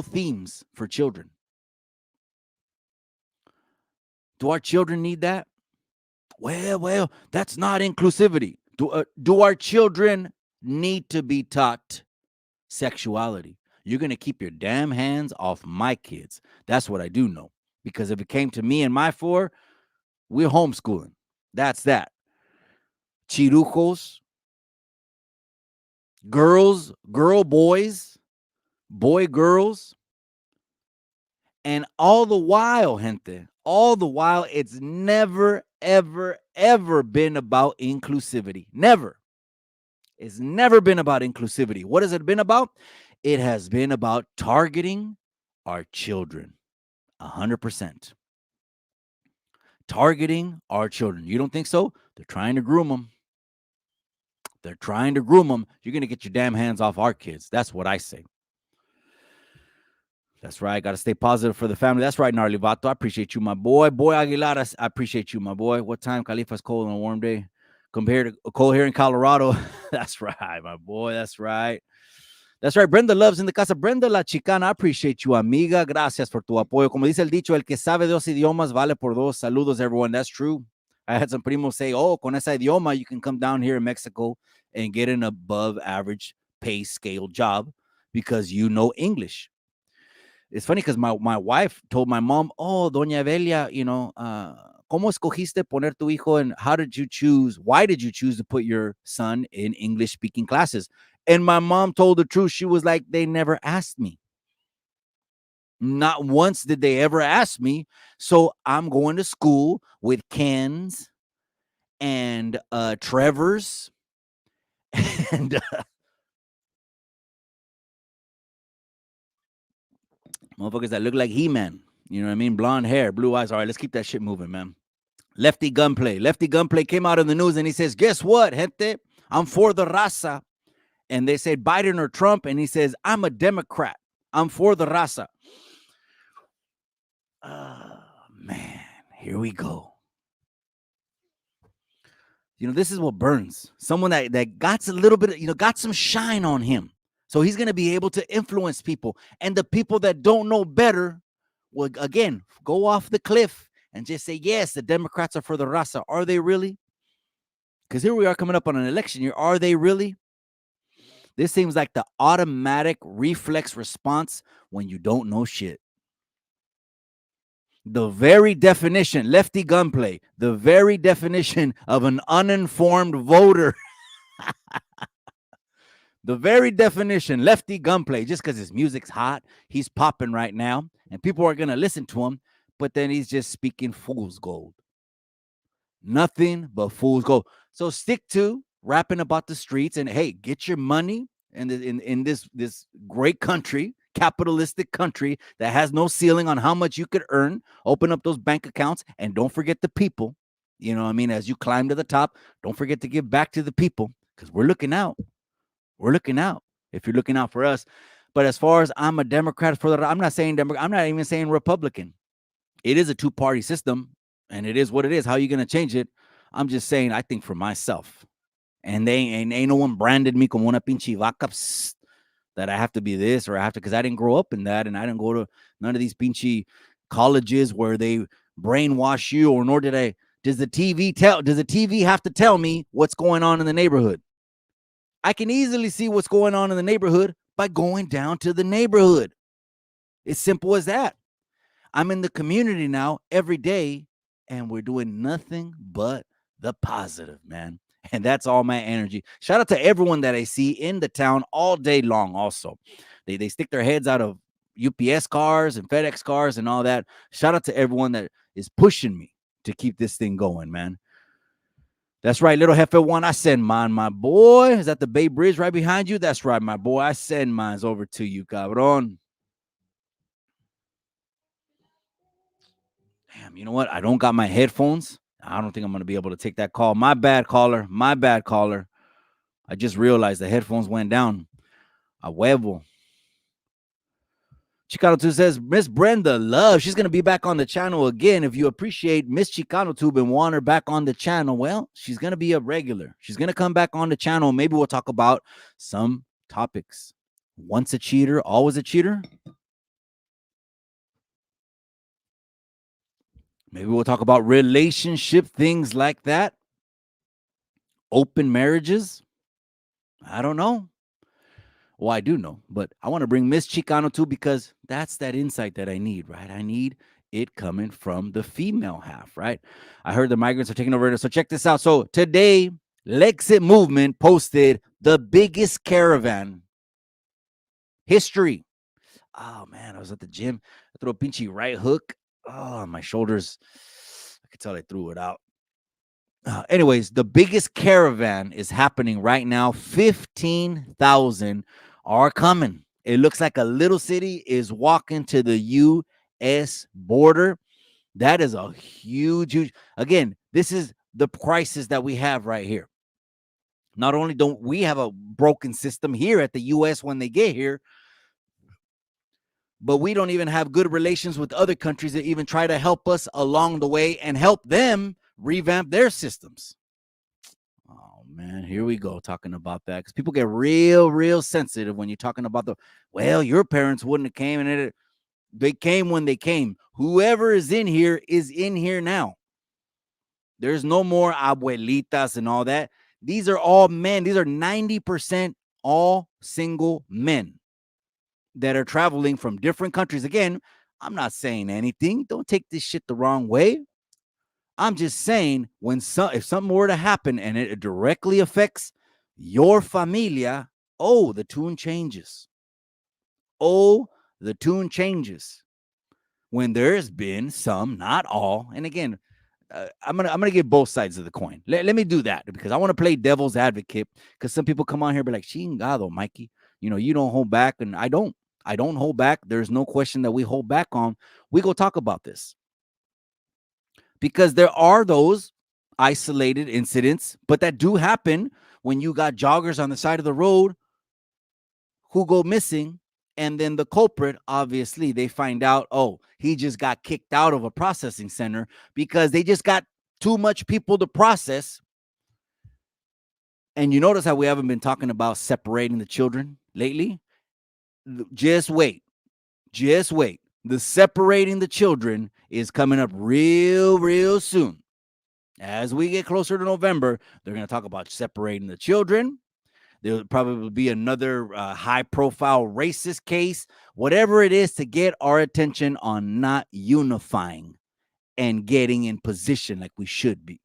themes for children. Do our children need that? Well, that's not inclusivity. Do our children need to be taught sexuality? You're going to keep your damn hands off my kids. That's what I do know. Because if it came to me and my four, we're homeschooling. That's that. Chirujos, girls, boys, boy, girls. And all the while, gente, it's never, ever been about inclusivity. Never. It's never been about inclusivity. What has it been about? It has been about targeting our children. 100%. Targeting our children. You don't think so? They're trying to groom them. You're going to get your damn hands off our kids. That's what I say. That's right. Got to stay positive for the family. That's right, Gnarly Vato. I appreciate you, my boy. Boy Aguilar, I appreciate you, my boy. What time? Califa's cold on a warm day compared to cold here in Colorado. That's right, my boy. That's right. Brenda Loves in the casa. Brenda La Chicana, I appreciate you, amiga. Gracias por tu apoyo. Como dice el dicho, el que sabe dos idiomas vale por dos. Saludos, everyone. That's true. I had some primos say, con esa idioma, you can come down here in Mexico and get an above average pay scale job because you know English. It's funny because my wife told my mom, Doña Evelia, ¿cómo escogiste poner tu hijo and why did you choose to put your son in English speaking classes? And my mom told the truth. She was like, they never asked me. Not once did they ever ask me. So I'm going to school with Kens and Trevors and motherfuckers that look like He-Man. You know what I mean? Blonde hair, blue eyes. All right, let's keep that shit moving, man. Lefty Gunplay came out in the news and he says, guess what, gente? I'm for the raza. And they said Biden or Trump. And he says, I'm a Democrat. I'm for the raza. Man, here we go. This is what burns. Someone that got a little bit, got some shine on him. So he's going to be able to influence people. And the people that don't know better will, again, go off the cliff and just say, yes, the Democrats are for the raza. Are they really? Because here we are coming up on an election year. Are they really? This seems like the automatic reflex response when you don't know shit. The very definition, Lefty Gunplay, the very definition of an uninformed voter. The very definition, Lefty Gunplay, just because his music's hot, he's popping right now, and people are going to listen to him, but then he's just speaking fool's gold. Nothing but fool's gold. So stick to rapping about the streets and, hey, get your money in this great country, capitalistic country that has no ceiling on how much you could earn. Open up those bank accounts and don't forget the people. You know what I mean? As you climb to the top, don't forget to give back to the people because we're looking out. We're looking out if you're looking out for us. But as far as I'm a Democrat I'm not saying Democrat. I'm not even saying Republican. It is a two-party system, and it is what it is. How are you going to change it? I'm just saying, I think for myself. And ain't no one branded me como una pinche vaca that I have to be this or I have to, because I didn't grow up in that, and I didn't go to none of these pinche colleges where they brainwash you, or nor does the TV have to tell me what's going on in the neighborhood? I can easily see what's going on in the neighborhood by going down to the neighborhood. It's simple as that. I'm in the community now every day, and we're doing nothing but the positive, man. And that's all my energy. Shout out to everyone that I see in the town all day long. Also, they stick their heads out of UPS cars and FedEx cars and all that. Shout out to everyone that is pushing me to keep this thing going, man. That's right, little Jefe One. I send mine, my boy. Is that the Bay Bridge right behind you? That's right, my boy. I send mines over to you, cabron. Damn, you know what? I don't got my headphones. I don't think I'm going to be able to take that call. My bad, caller. My bad, caller. I just realized the headphones went down. A huevo. Chicano 2 says, Miss Brenda Love, she's going to be back on the channel again. If you appreciate Miss Chicano Tube and want her back on the channel, well, she's going to be a regular. She's going to come back on the channel. Maybe we'll talk about some topics. Once a cheater, always a cheater. Maybe we'll talk about relationship things like that. Open marriages. I don't know. Well, I do know, but I want to bring Miss Chicano too because that's that insight that I need, right? I need it coming from the female half, right? I heard the migrants are taking over. So check this out. So today, Lexit Movement posted the biggest caravan history. Oh man, I was at the gym. I threw a pinchy right hook. Oh, my shoulders. I could tell I threw it out. Anyways, the biggest caravan is happening right now. 15,000 are coming. It looks like a little city is walking to the U.S. border. That is a huge. Again, this is the crisis that we have right here. Not only don't we have a broken system here at the U.S. when they get here, but we don't even have good relations with other countries that even try to help us along the way and help them revamp their systems. Oh man, here we go talking about that because people get real sensitive when you're talking about well, your parents wouldn't have came and they came when they came. Whoever is in here now. There's no more abuelitas and all that. These are all men. These are 90% all single men that are traveling from different countries. Again, I'm not saying anything. Don't take this shit the wrong way. I'm just saying if something were to happen and it directly affects your familia, the tune changes. The tune changes. When there's been some, not all, and again, I'm gonna give both sides of the coin. Let me do that because I want to play devil's advocate because some people come on here and be like, chingado, Mikey, you don't hold back, and I don't hold back. There's no question that we hold back on. We go talk about this. Because there are those isolated incidents, but that do happen when you got joggers on the side of the road who go missing. And then the culprit, obviously, they find out, he just got kicked out of a processing center because they just got too much people to process. And you notice how we haven't been talking about separating the children lately? Just wait. The separating the children is coming up real soon. As we get closer to November, they're going to talk about separating the children. There'll probably be another high-profile racist case, whatever it is to get our attention on not unifying and getting in position like we should be.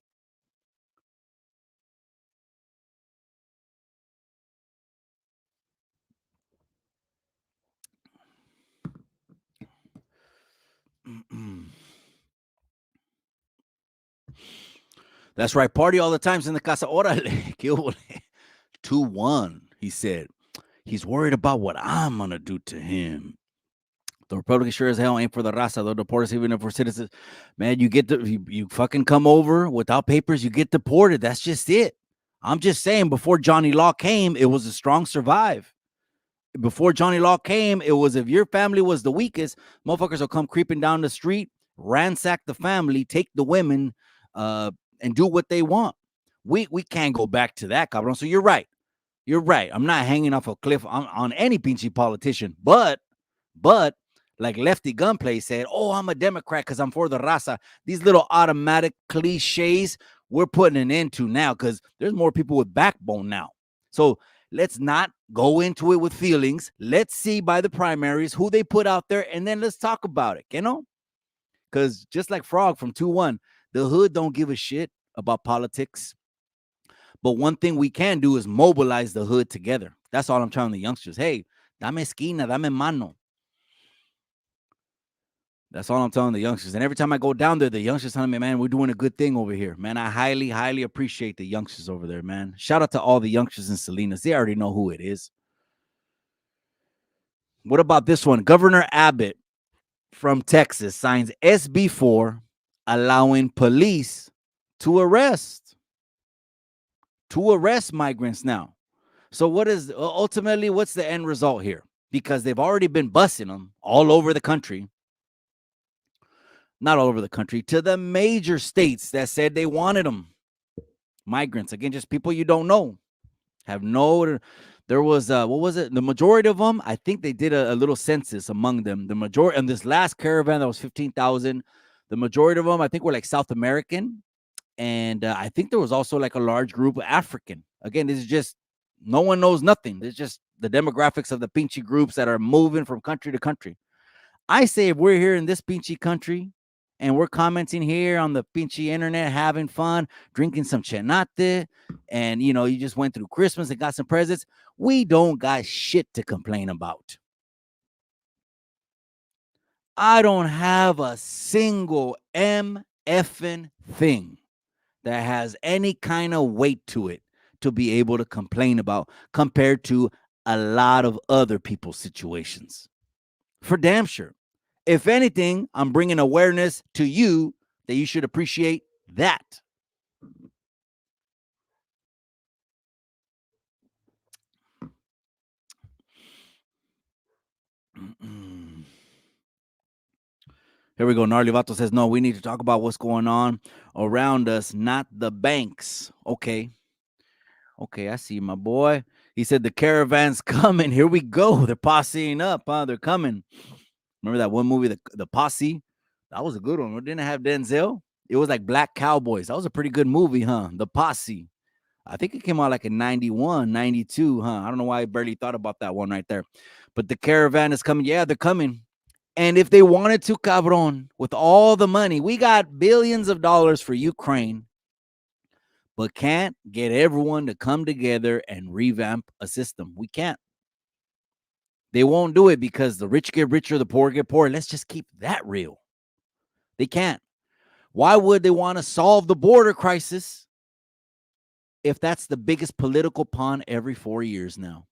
That's right. Party all the times in the casa. Órale. 2-1, he said. He's worried about what I'm going to do to him. The Republicans sure as hell ain't for the raza. They'll deport us even if we're citizens. Man, you fucking come over without papers, you get deported. That's just it. I'm just saying, before Johnny Law came, it was a strong survive. Before Johnny Law came, it was if your family was the weakest, motherfuckers will come creeping down the street, ransack the family, take the women, and do what they want. We can't go back to that, cabrón. So you're right. I'm not hanging off a cliff on any pinchy politician, but like Lefty Gunplay said, I'm a Democrat because I'm for the raza. These little automatic cliches we're putting an end to now because there's more people with backbone now. So Let's not go into it with feelings. Let's see by the primaries who they put out there, and then let's talk about it, you know? Because just like Frog from 2-1, the hood don't give a shit about politics. But one thing we can do is mobilize the hood together. That's all I'm telling the youngsters. Hey, dame esquina, dame mano. That's all I'm telling the youngsters. And every time I go down there, the youngsters telling me, man, we're doing a good thing over here. Man, I highly, highly appreciate the youngsters over there, man. Shout out to all the youngsters in Salinas. They already know who it is. What about this one? Governor Abbott from Texas signs SB 4 allowing police to arrest migrants now. So what is ultimately what's the end result here? Because they've already been busing them all over the country. Not all over the country, to the major states that said they wanted them. Migrants, again, just people you don't know. Have no, there was, what was it? The majority of them, I think they did a little census among them. The majority, and this last caravan that was 15,000, the majority of them, I think, were like South American. And I think there was also like a large group of African. Again, this is just, no one knows nothing. It's just the demographics of the pinchy groups that are moving from country to country. I say if we're here in this pinchy country and we're commenting here on the pinchy internet, having fun, drinking some chenate, and you just went through Christmas and got some presents, we don't got shit to complain about. I don't have a single effing thing that has any kind of weight to it to be able to complain about compared to a lot of other people's situations. For damn sure. If anything, I'm bringing awareness to you that you should appreciate that. Here we go. Gnarly Vato says, no, we need to talk about what's going on around us, not the banks. Okay. Okay, I see my boy. He said the caravan's coming. Here we go. They're posseing up, huh? They're coming. Remember that one movie, the Posse? That was a good one. Didn't it have Denzel? It was like Black Cowboys. That was a pretty good movie, huh? The Posse. I think it came out like in 91, 92, huh? I don't know why I barely thought about that one right there. But the caravan is coming. Yeah, they're coming. And if they wanted to, cabron, with all the money, we got billions of dollars for Ukraine, but can't get everyone to come together and revamp a system. We can't. They won't do it because the rich get richer, the poor get poorer. Let's just keep that real. They can't. Why would they want to solve the border crisis if that's the biggest political pawn every 4 years now?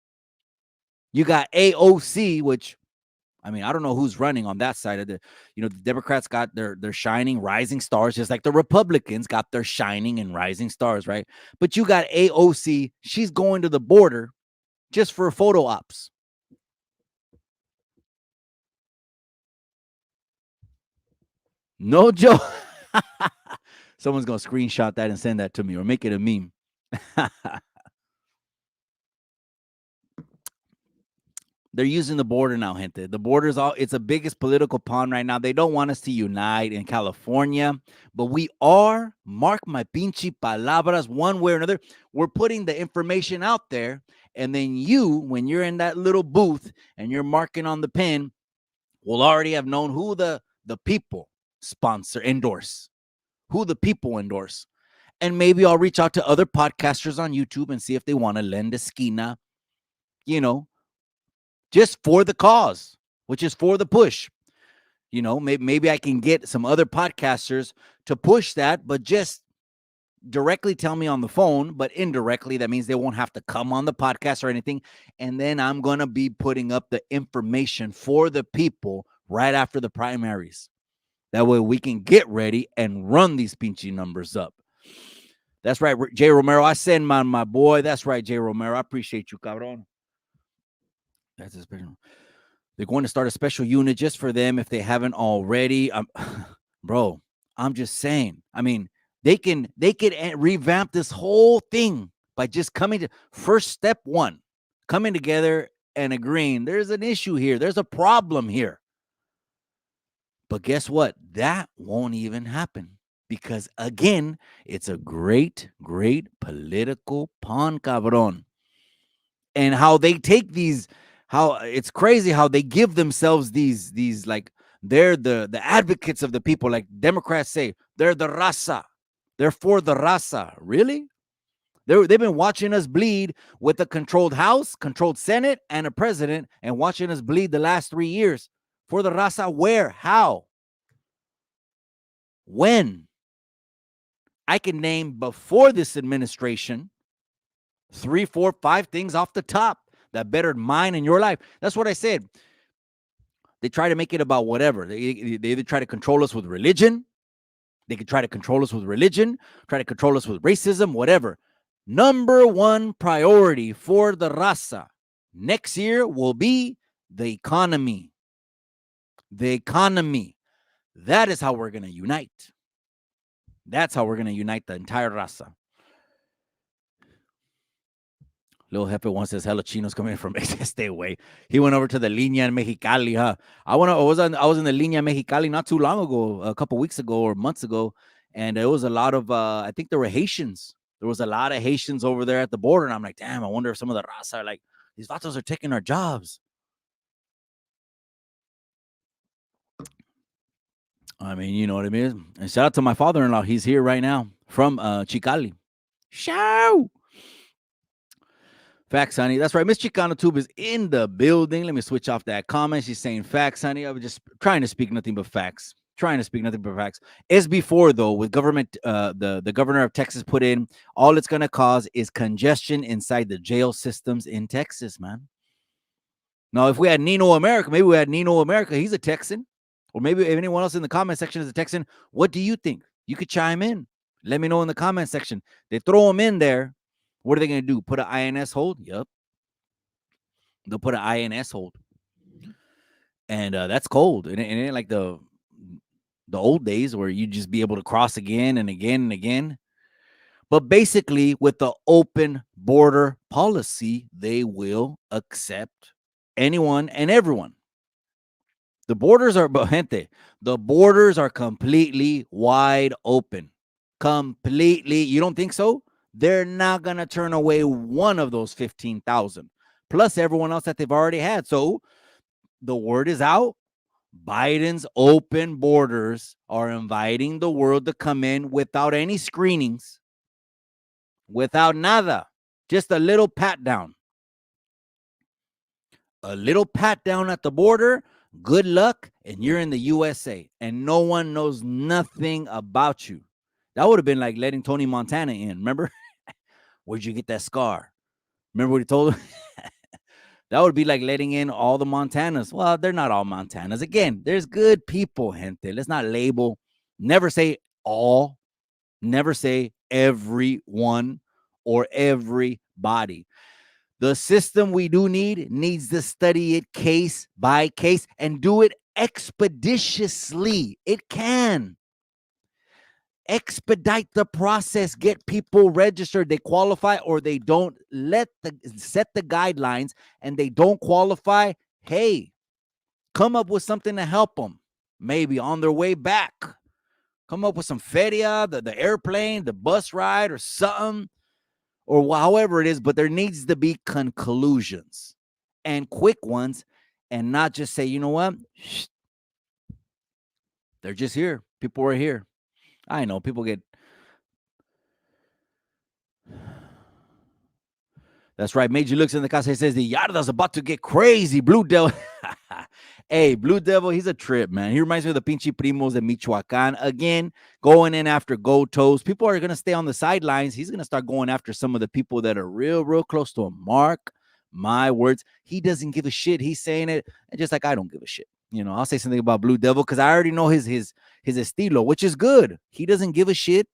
You got AOC, which, I mean, I don't know who's running on that side of the Democrats got their shining rising stars, just like the Republicans got their shining and rising stars, right? But you got AOC, she's going to the border just for photo ops. No joke. Someone's going to screenshot that and send that to me or make it a meme. They're using the border now, gente. The border's it's the biggest political pawn right now. They don't want us to unite in California, but we are, mark my pinche palabras, one way or another. We're putting the information out there. And then you, when you're in that little booth and you're marking on the pen, will already have known who the people endorse, who the people endorse. And maybe I'll reach out to other podcasters on YouTube and see if they want to lend a esquina, just for the cause, which is for the push. Maybe I can get some other podcasters to push that, but just directly tell me on the phone, but indirectly, that means they won't have to come on the podcast or anything. And then I'm going to be putting up the information for the people right after the primaries. That way we can get ready and run these pinchy numbers up. That's right, Jay Romero. I send my boy. That's right, Jay Romero. I appreciate you, cabron. That's a special. They're going to start a special unit just for them if they haven't already. Bro, I'm just saying. I mean, they could revamp this whole thing by just coming to first step one, coming together and agreeing. There's an issue here. There's a problem here. But guess what? That won't even happen because, again, it's a great, great political pawn, cabron. and how they take these, how it's crazy how they give themselves these like they're the advocates of the people, like Democrats say they're the raza, they're for the raza. Really? They've been watching us bleed with a controlled House, controlled Senate, and a president, and watching us bleed the last 3 years for the raza. Where? How? When? I can name before this administration 3, 4, 5 things off the top that bettered mine and your life. That's what I said. They try to make it about whatever. They either try to control us with religion. They could try to control us with religion, try to control us with racism, whatever. Number one priority for the raza next year will be the economy. The economy. That is how we're going to unite. That's how we're going to unite the entire raza. Little Jefe once says, "Hello, chinos coming in from stay away." He went over to the Línea in Mexicali, huh? I was in the Línea Mexicali not too long ago, a couple weeks ago or months ago, and there was a lot of I think there were Haitians. There was a lot of Haitians over there at the border, and I'm like, damn, I wonder if some of the raza are like, these vatos are taking our jobs. I mean, you know what I mean? And shout out to my father-in-law. He's here right now from Chicali. Show! Facts, honey. That's right. Miss Chicano Tube is in the building. Let me switch off that comment. She's saying facts, honey. I was just trying to speak nothing but facts. Trying to speak nothing but facts. SB4, though, with government, the governor of Texas put in, all it's going to cause is congestion inside the jail systems in Texas, man. Now, if we had Nino America, maybe we had Nino America. He's a Texan. Or maybe if anyone else in the comment section is a Texan. What do you think? You could chime in. Let me know in the comment section. They throw them in there. What are they going to do? Put an INS hold? Yep. They'll put an INS hold. And that's cold. It ain't like the old days where you just be able to cross again and again and again. But basically, with the open border policy, they will accept anyone and everyone. The borders are, gente, the borders are completely wide open. Completely. You don't think so? They're not going to turn away one of those 15,000, plus everyone else that they've already had. So the word is out. Biden's open borders are inviting the world to come in without any screenings, without nada, just a little pat down. A little pat down at the border. Good luck, and you're in the USA, and no one knows nothing about you. That would have been like letting Tony Montana in. Remember? Where'd you get that scar? Remember what he told him? That would be like letting in all the Montanas. Well, they're not all Montanas. Again, there's good people, gente. Let's not label. Never say all. Never say everyone or everybody. The system we do need needs to study it case by case and do it expeditiously. It can. Expedite the process, get people registered, they qualify or they don't. Set the guidelines, and they don't qualify. Hey, come up with something to help them. Maybe on their way back, come up with some feria, the airplane, the bus ride, or something, or however it is. But there needs to be conclusions and quick ones, and not just say, you know what, they're just here. People are here. I know people get. That's right. Major looks in the casa. He says the Yarda's about to get crazy. Blue Devil. Hey, Blue Devil, he's a trip, man. He reminds me of the Pinchi Primos in Michoacan. Again, going in after Go Toes. People are going to stay on the sidelines. He's going to start going after some of the people that are real, real close to him. Mark my words. He doesn't give a shit. He's saying it, and just like I don't give a shit. You know, I'll say something about Blue Devil because I already know his estilo, which is good. He doesn't give a shit,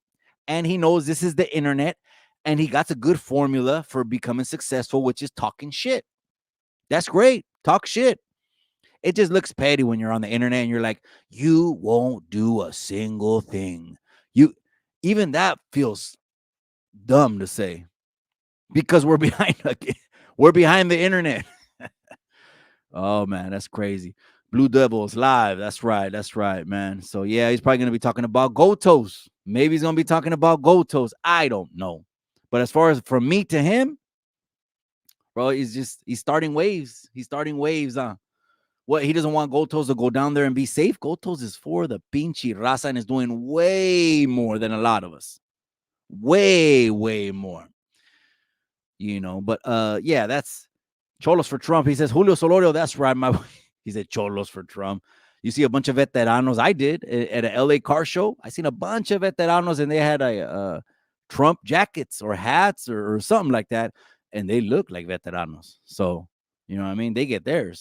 and he knows this is the internet, and he got a good formula for becoming successful, which is talking shit. That's great. Talk shit. It just looks petty when you're on the internet and you're like, you won't do a single thing. Even that feels dumb to say because we're behind the internet. Oh man, that's crazy. Blue Devils live. That's right, man. So yeah, he's probably gonna be talking about Gotos. Maybe he's gonna be talking about Gotos. I don't know. But as far as from me to him, bro. He's starting waves. He's starting waves. What, he doesn't want Gold Toes to go down there and be safe. Gold Toes is for the pinche raza and is doing way more than a lot of us. Way more. But yeah, that's Cholos for Trump. He says Julio Solorio, that's right. He said Cholos for Trump. You see a bunch of veteranos. I did at a LA car show. I seen a bunch of veteranos and they had a Trump jackets or hats or something like that, and they look like veteranos. So you know what I mean? They get their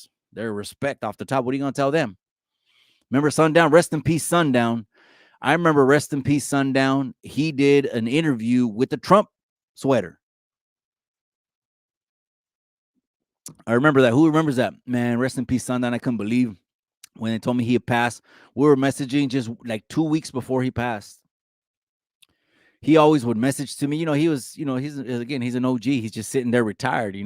respect off the top. What are you gonna tell them? Remember Sundown? Rest in peace, Sundown. I remember Rest in Peace, Sundown. He did an interview with the Trump sweater. I remember that. Who remembers that? Man, rest in peace, Sundown. I couldn't believe when they told me he had passed. We were messaging just like 2 weeks before he passed. He always would message to me. He was, he's an OG. He's just sitting there retired,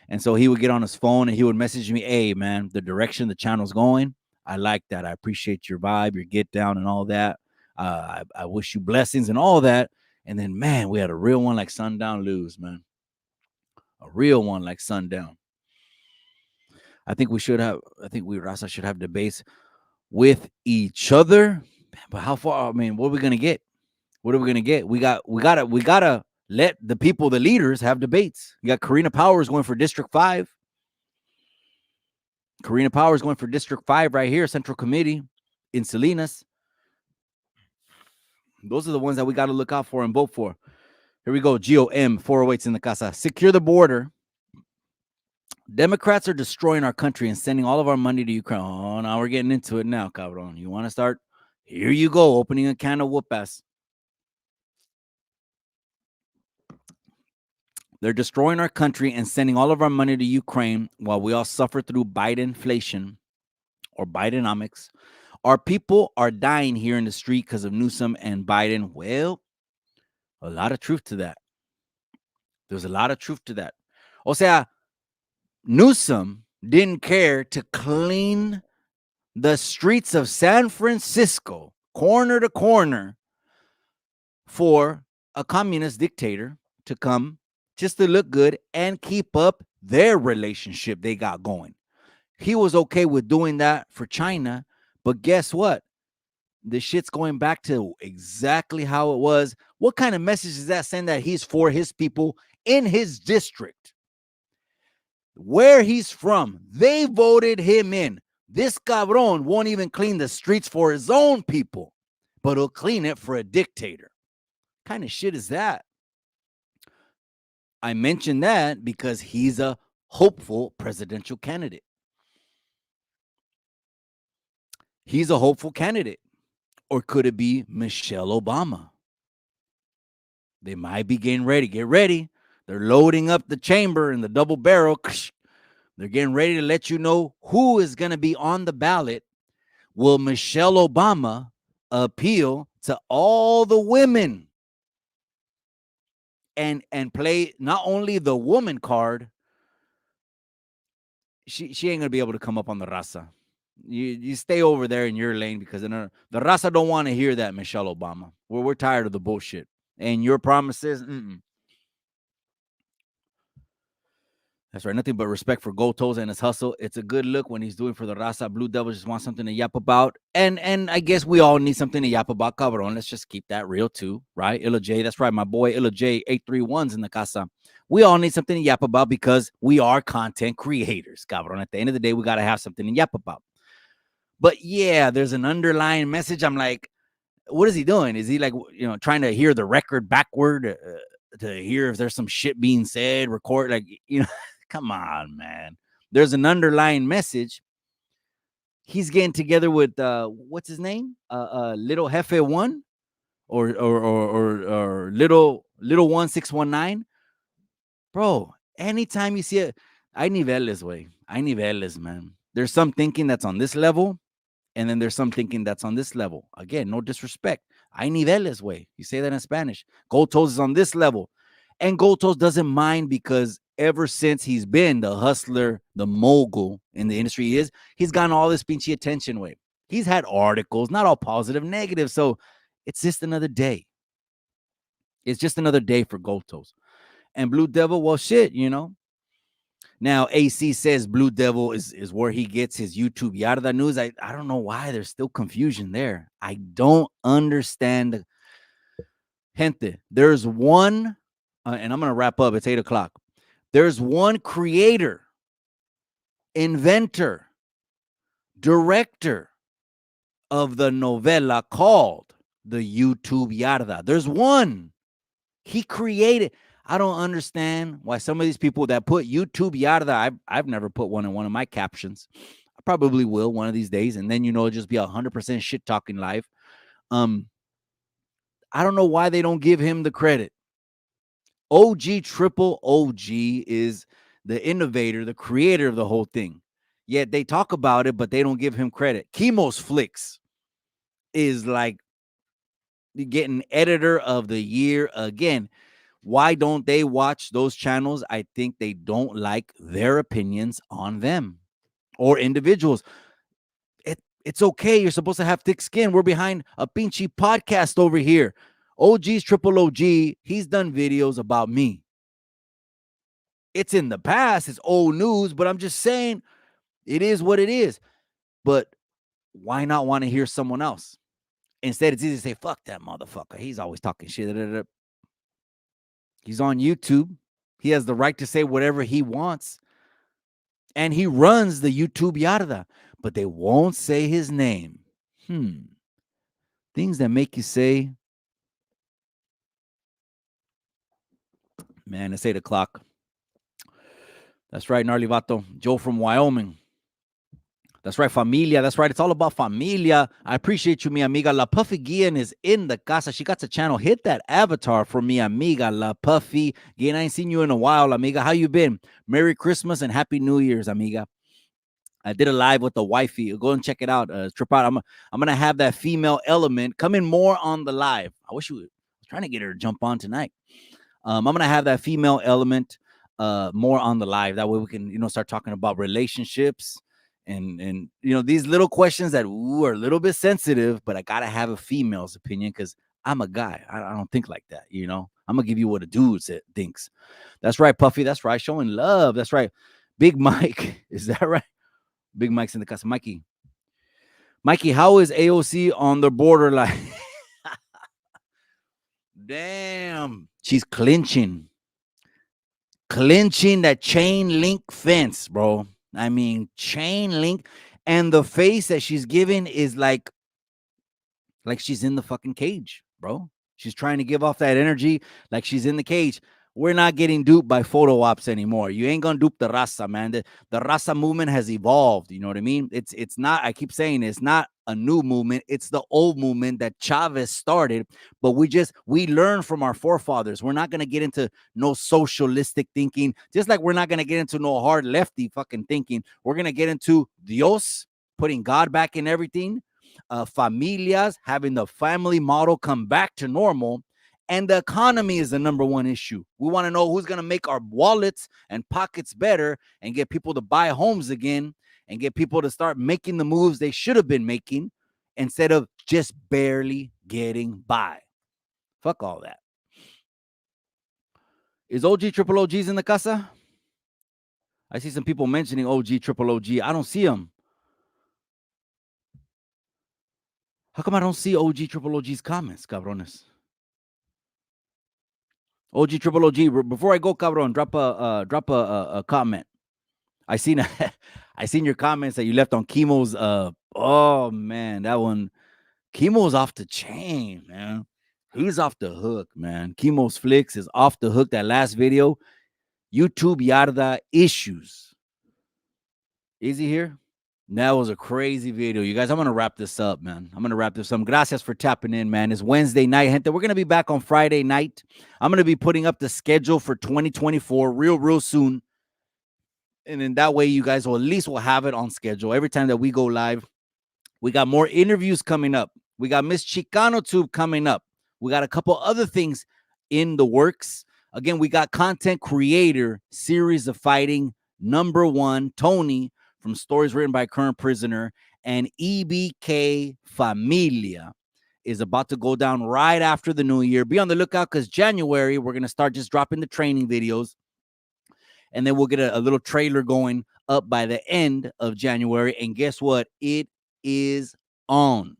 And so he would get on his phone and he would message me, hey, man, the direction the channel's going, I like that. I appreciate your vibe, your get down and all that. I wish you blessings and all that. And then, man, we had a real one like Sundown lose, man. A real one like Sundown. I think we Raza should have debates with each other. But how far? I mean, what are we gonna get? What are we gonna get? We gotta let the people, the leaders, have debates. You got Karina Powers going for District 5. Karina Powers going for District 5 right here, Central Committee in Salinas. Those are the ones that we got to look out for and vote for. Here we go. GOM 408's in the casa. Secure the border. Democrats are destroying our country and sending all of our money to Ukraine. Oh, now we're getting into it now, cabron. You want to start? Here you go, opening a can of whoop ass. They're destroying our country and sending all of our money to Ukraine while we all suffer through Bidenflation or Bidenomics. Our people are dying here in the street because of Newsom and Biden. Well, a lot of truth to that. There's a lot of truth to that. O sea, Newsom didn't care to clean the streets of San Francisco, corner to corner, for a communist dictator to come just to look good and keep up their relationship they got going. He was okay with doing that for China, but guess what? The shit's going back to exactly how it was. What kind of message does that send that he's for his people in his district? Where he's from, they voted him in. This cabron won't even clean the streets for his own people, but he'll clean it for a dictator. What kind of shit is that? I mentioned that because he's a hopeful presidential candidate. He's a hopeful candidate. Or could it be Michelle Obama? They might be getting ready. Get ready. They're loading up the chamber and the double barrel. They're getting ready to let you know who is going to be on the ballot. Will Michelle Obama appeal to all the women and play not only the woman card? She ain't going to be able to come up on the raza. You stay over there in your lane because the raza don't want to hear that, Michelle Obama. We're tired of the bullshit. And your promises, That's right. Nothing but respect for Gold Toes and his hustle. It's a good look when he's doing for the raza. Blue Devils just want something to yap about. And I guess we all need something to yap about, cabron. Let's just keep that real too, right? Illa J, that's right. My boy Illa J, 831's in the casa. We all need something to yap about because we are content creators, cabron. At the end of the day, we got to have something to yap about. But yeah, there's an underlying message. I'm like, what is he doing? Is he like, trying to hear the record backward to hear if there's some shit being said, record, like, come on, man. There's an underlying message. He's getting together with what's his name? Little Jefe One or little 1619. Bro, anytime you see it, hay niveles, way. Hay niveles, man. There's some thinking that's on this level, and then there's some thinking that's on this level. Again, no disrespect. Hay niveles, way. You say that in Spanish. Gold Toes is on this level. And Gold Toes doesn't mind because ever since he's been the hustler, the mogul in the industry he's gotten all this pinchy attention with. He's had articles, not all positive, negative. So it's just another day. It's just another day for Gold Toes. And Blue Devil, well, shit, Now, AC says Blue Devil is where he gets his YouTube Yarda news. I don't know why there's still confusion there. I don't understand. Gente, there's one, and I'm going to wrap up. It's 8 o'clock. There's one creator, inventor, director of the novela called the YouTube Yarda. There's one. He created. I don't understand why some of these people that put YouTube Yarda, I've never put one in one of my captions. I probably will one of these days, and then just be 100% shit talking live. I don't know why they don't give him the credit. OG Triple OG is the innovator, the creator of the whole thing. Yet they talk about it, but they don't give him credit. Chemo's Flicks is like getting editor of the year again. Why don't they watch those channels? I think they don't like their opinions on them or individuals. It's okay. You're supposed to have thick skin. We're behind a pinchy podcast over here. OG's Triple OG. He's done videos about me. It's in the past. It's old news, but I'm just saying it is what it is. But why not want to hear someone else? Instead, it's easy to say, fuck that motherfucker. He's always talking shit. He's on YouTube. He has the right to say whatever he wants. And he runs the YouTube Yarda, but they won't say his name. Things that make you say, man, it's 8 o'clock. That's right, Gnarly Vato. Joe from Wyoming. That's right, familia. That's right. It's all about familia. I appreciate you, mi amiga. La Puffy Guillen is in the casa. She got the channel. Hit that avatar for mi amiga, La Puffy Guillen. I ain't seen you in a while, amiga. How you been? Merry Christmas and Happy New Year's, amiga. I did a live with the wifey. Go and check it out. Trip out. I'm gonna have that female element coming more on the live. I wish you was trying to get her to jump on tonight. I'm gonna have that female element more on the live. That way we can start talking about relationships and these little questions that are a little bit sensitive, but I gotta have a female's opinion because I'm a guy. I don't think like that. I'm gonna give you what a dude thinks. That's right, Puffy. That's right. Showing love. That's right. Big Mike. Is that right? Big Mike's in the casa. Mikey, how is AOC on the borderline? Damn. She's clinching that chain link fence, bro. I mean, chain link. And the face that she's giving is like she's in the fucking cage, bro. She's trying to give off that energy like she's in the cage. We're not getting duped by photo ops anymore. You ain't gonna dupe the raza, man. The raza movement has evolved. You know what I mean? It's not. I keep saying it's not a new movement. It's the old movement that Chavez started. But we learn from our forefathers. We're not gonna get into no socialistic thinking. Just like we're not gonna get into no hard lefty fucking thinking. We're gonna get into Dios, putting God back in everything. Familias, having the family model come back to normal. And the economy is the number one issue. We want to know who's going to make our wallets and pockets better and get people to buy homes again and get people to start making the moves they should have been making instead of just barely getting by. Fuck all that. Is OG Triple OG's in the casa? I see some people mentioning OG Triple OG. I don't see them. How come I don't see OG Triple OG's comments, cabrones? OG Triple OG. Before I go, cabron, drop a comment. I seen your comments that you left on Chemo's. Oh man, that one. Chemo's off the chain, man. He's off the hook, man. Chemo's Flicks is off the hook. That last video, YouTube Yarda issues. Is he here? That was a crazy video. You guys, I'm going to wrap this up, man. I'm going to wrap this up. Gracias for tapping in, man. It's Wednesday night, gente. We're going to be back on Friday night. I'm going to be putting up the schedule for 2024 real soon. And then that way you guys will at least will have it on schedule. Every time that we go live, we got more interviews coming up. We got Miss Chicano Tube coming up. We got a couple other things in the works. Again, we got content creator, Series of Fighting, #1, Tony, from Stories Written by a Current Prisoner, and EBK Familia is about to go down right after the new year. Be on the lookout because January, we're going to start just dropping the training videos. and then we'll get a little trailer going up by the end of January. And guess what? It is on.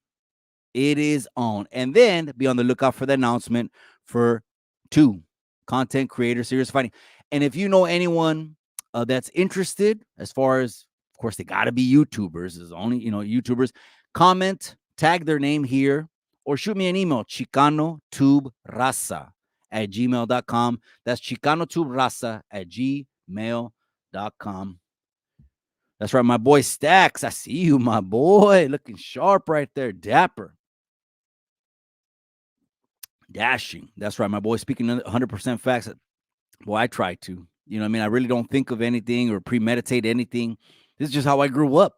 It is on. And then be on the lookout for the announcement for 2 content creator serious fighting. And if you know anyone that's interested, as far as, of course, they got to be YouTubers, is only, YouTubers, comment, tag their name here, or shoot me an email, chicanotubeRaza@gmail.com. That's chicanotubeRaza@gmail.com. That's right, my boy Stacks. I see you, my boy. Looking sharp right there. Dapper. Dashing. That's right, my boy. Speaking 100% facts. Well, I try to. You know what I mean? I really don't think of anything or premeditate anything. This is just how I grew up.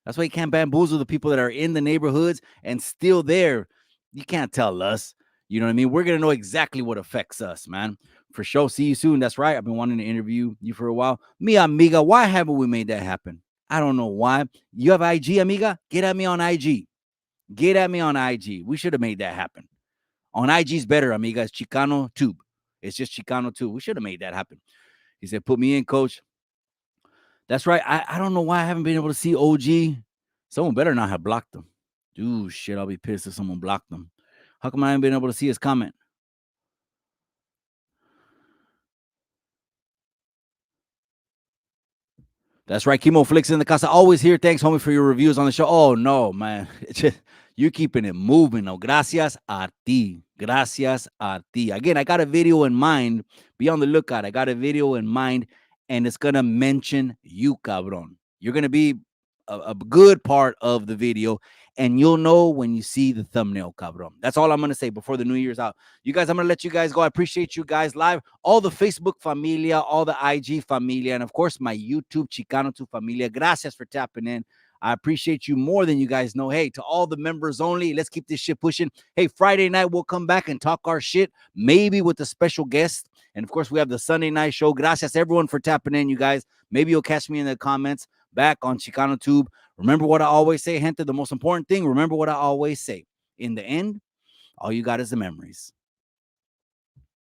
That's why you can't bamboozle the people that are in the neighborhoods and still there. You can't tell us. You know what I mean? We're going to know exactly what affects us, man. For sure. See you soon. That's right. I've been wanting to interview you for a while. Mi amiga, why haven't we made that happen? I don't know why. You have IG, amiga? Get at me on IG. Get at me on IG. We should have made that happen. On IG's better, amiga. It's Chicano Tube. It's just Chicano Tube. We should have made that happen. He said, put me in, coach. That's right. I don't know why I haven't been able to see OG. Someone better not have blocked them. Dude, shit, I'll be pissed if someone blocked them. How come I haven't been able to see his comment? That's right. Chemo Flicks in the casa. Always here. Thanks, homie, for your reviews on the show. Oh, no, man. You're keeping it moving. No, gracias a ti. Gracias a ti. Again, I got a video in mind. Be on the lookout. I got a video in mind, and it's going to mention you, cabron. You're going to be a good part of the video, and you'll know when you see the thumbnail, cabron. That's all I'm going to say before the New Year's out. You guys, I'm going to let you guys go. I appreciate you guys live. All the Facebook familia, all the IG familia, and of course, my YouTube Chicano Tu Familia. Gracias for tapping in. I appreciate you more than you guys know. Hey, to all the members only, let's keep this shit pushing. Hey, Friday night, we'll come back and talk our shit, maybe with a special guest. And of course, we have the Sunday night show. Gracias, everyone, for tapping in, you guys. Maybe you'll catch me in the comments back on Chicano Tube. Remember what I always say, gente. The most important thing, remember what I always say. In the end, all you got is the memories.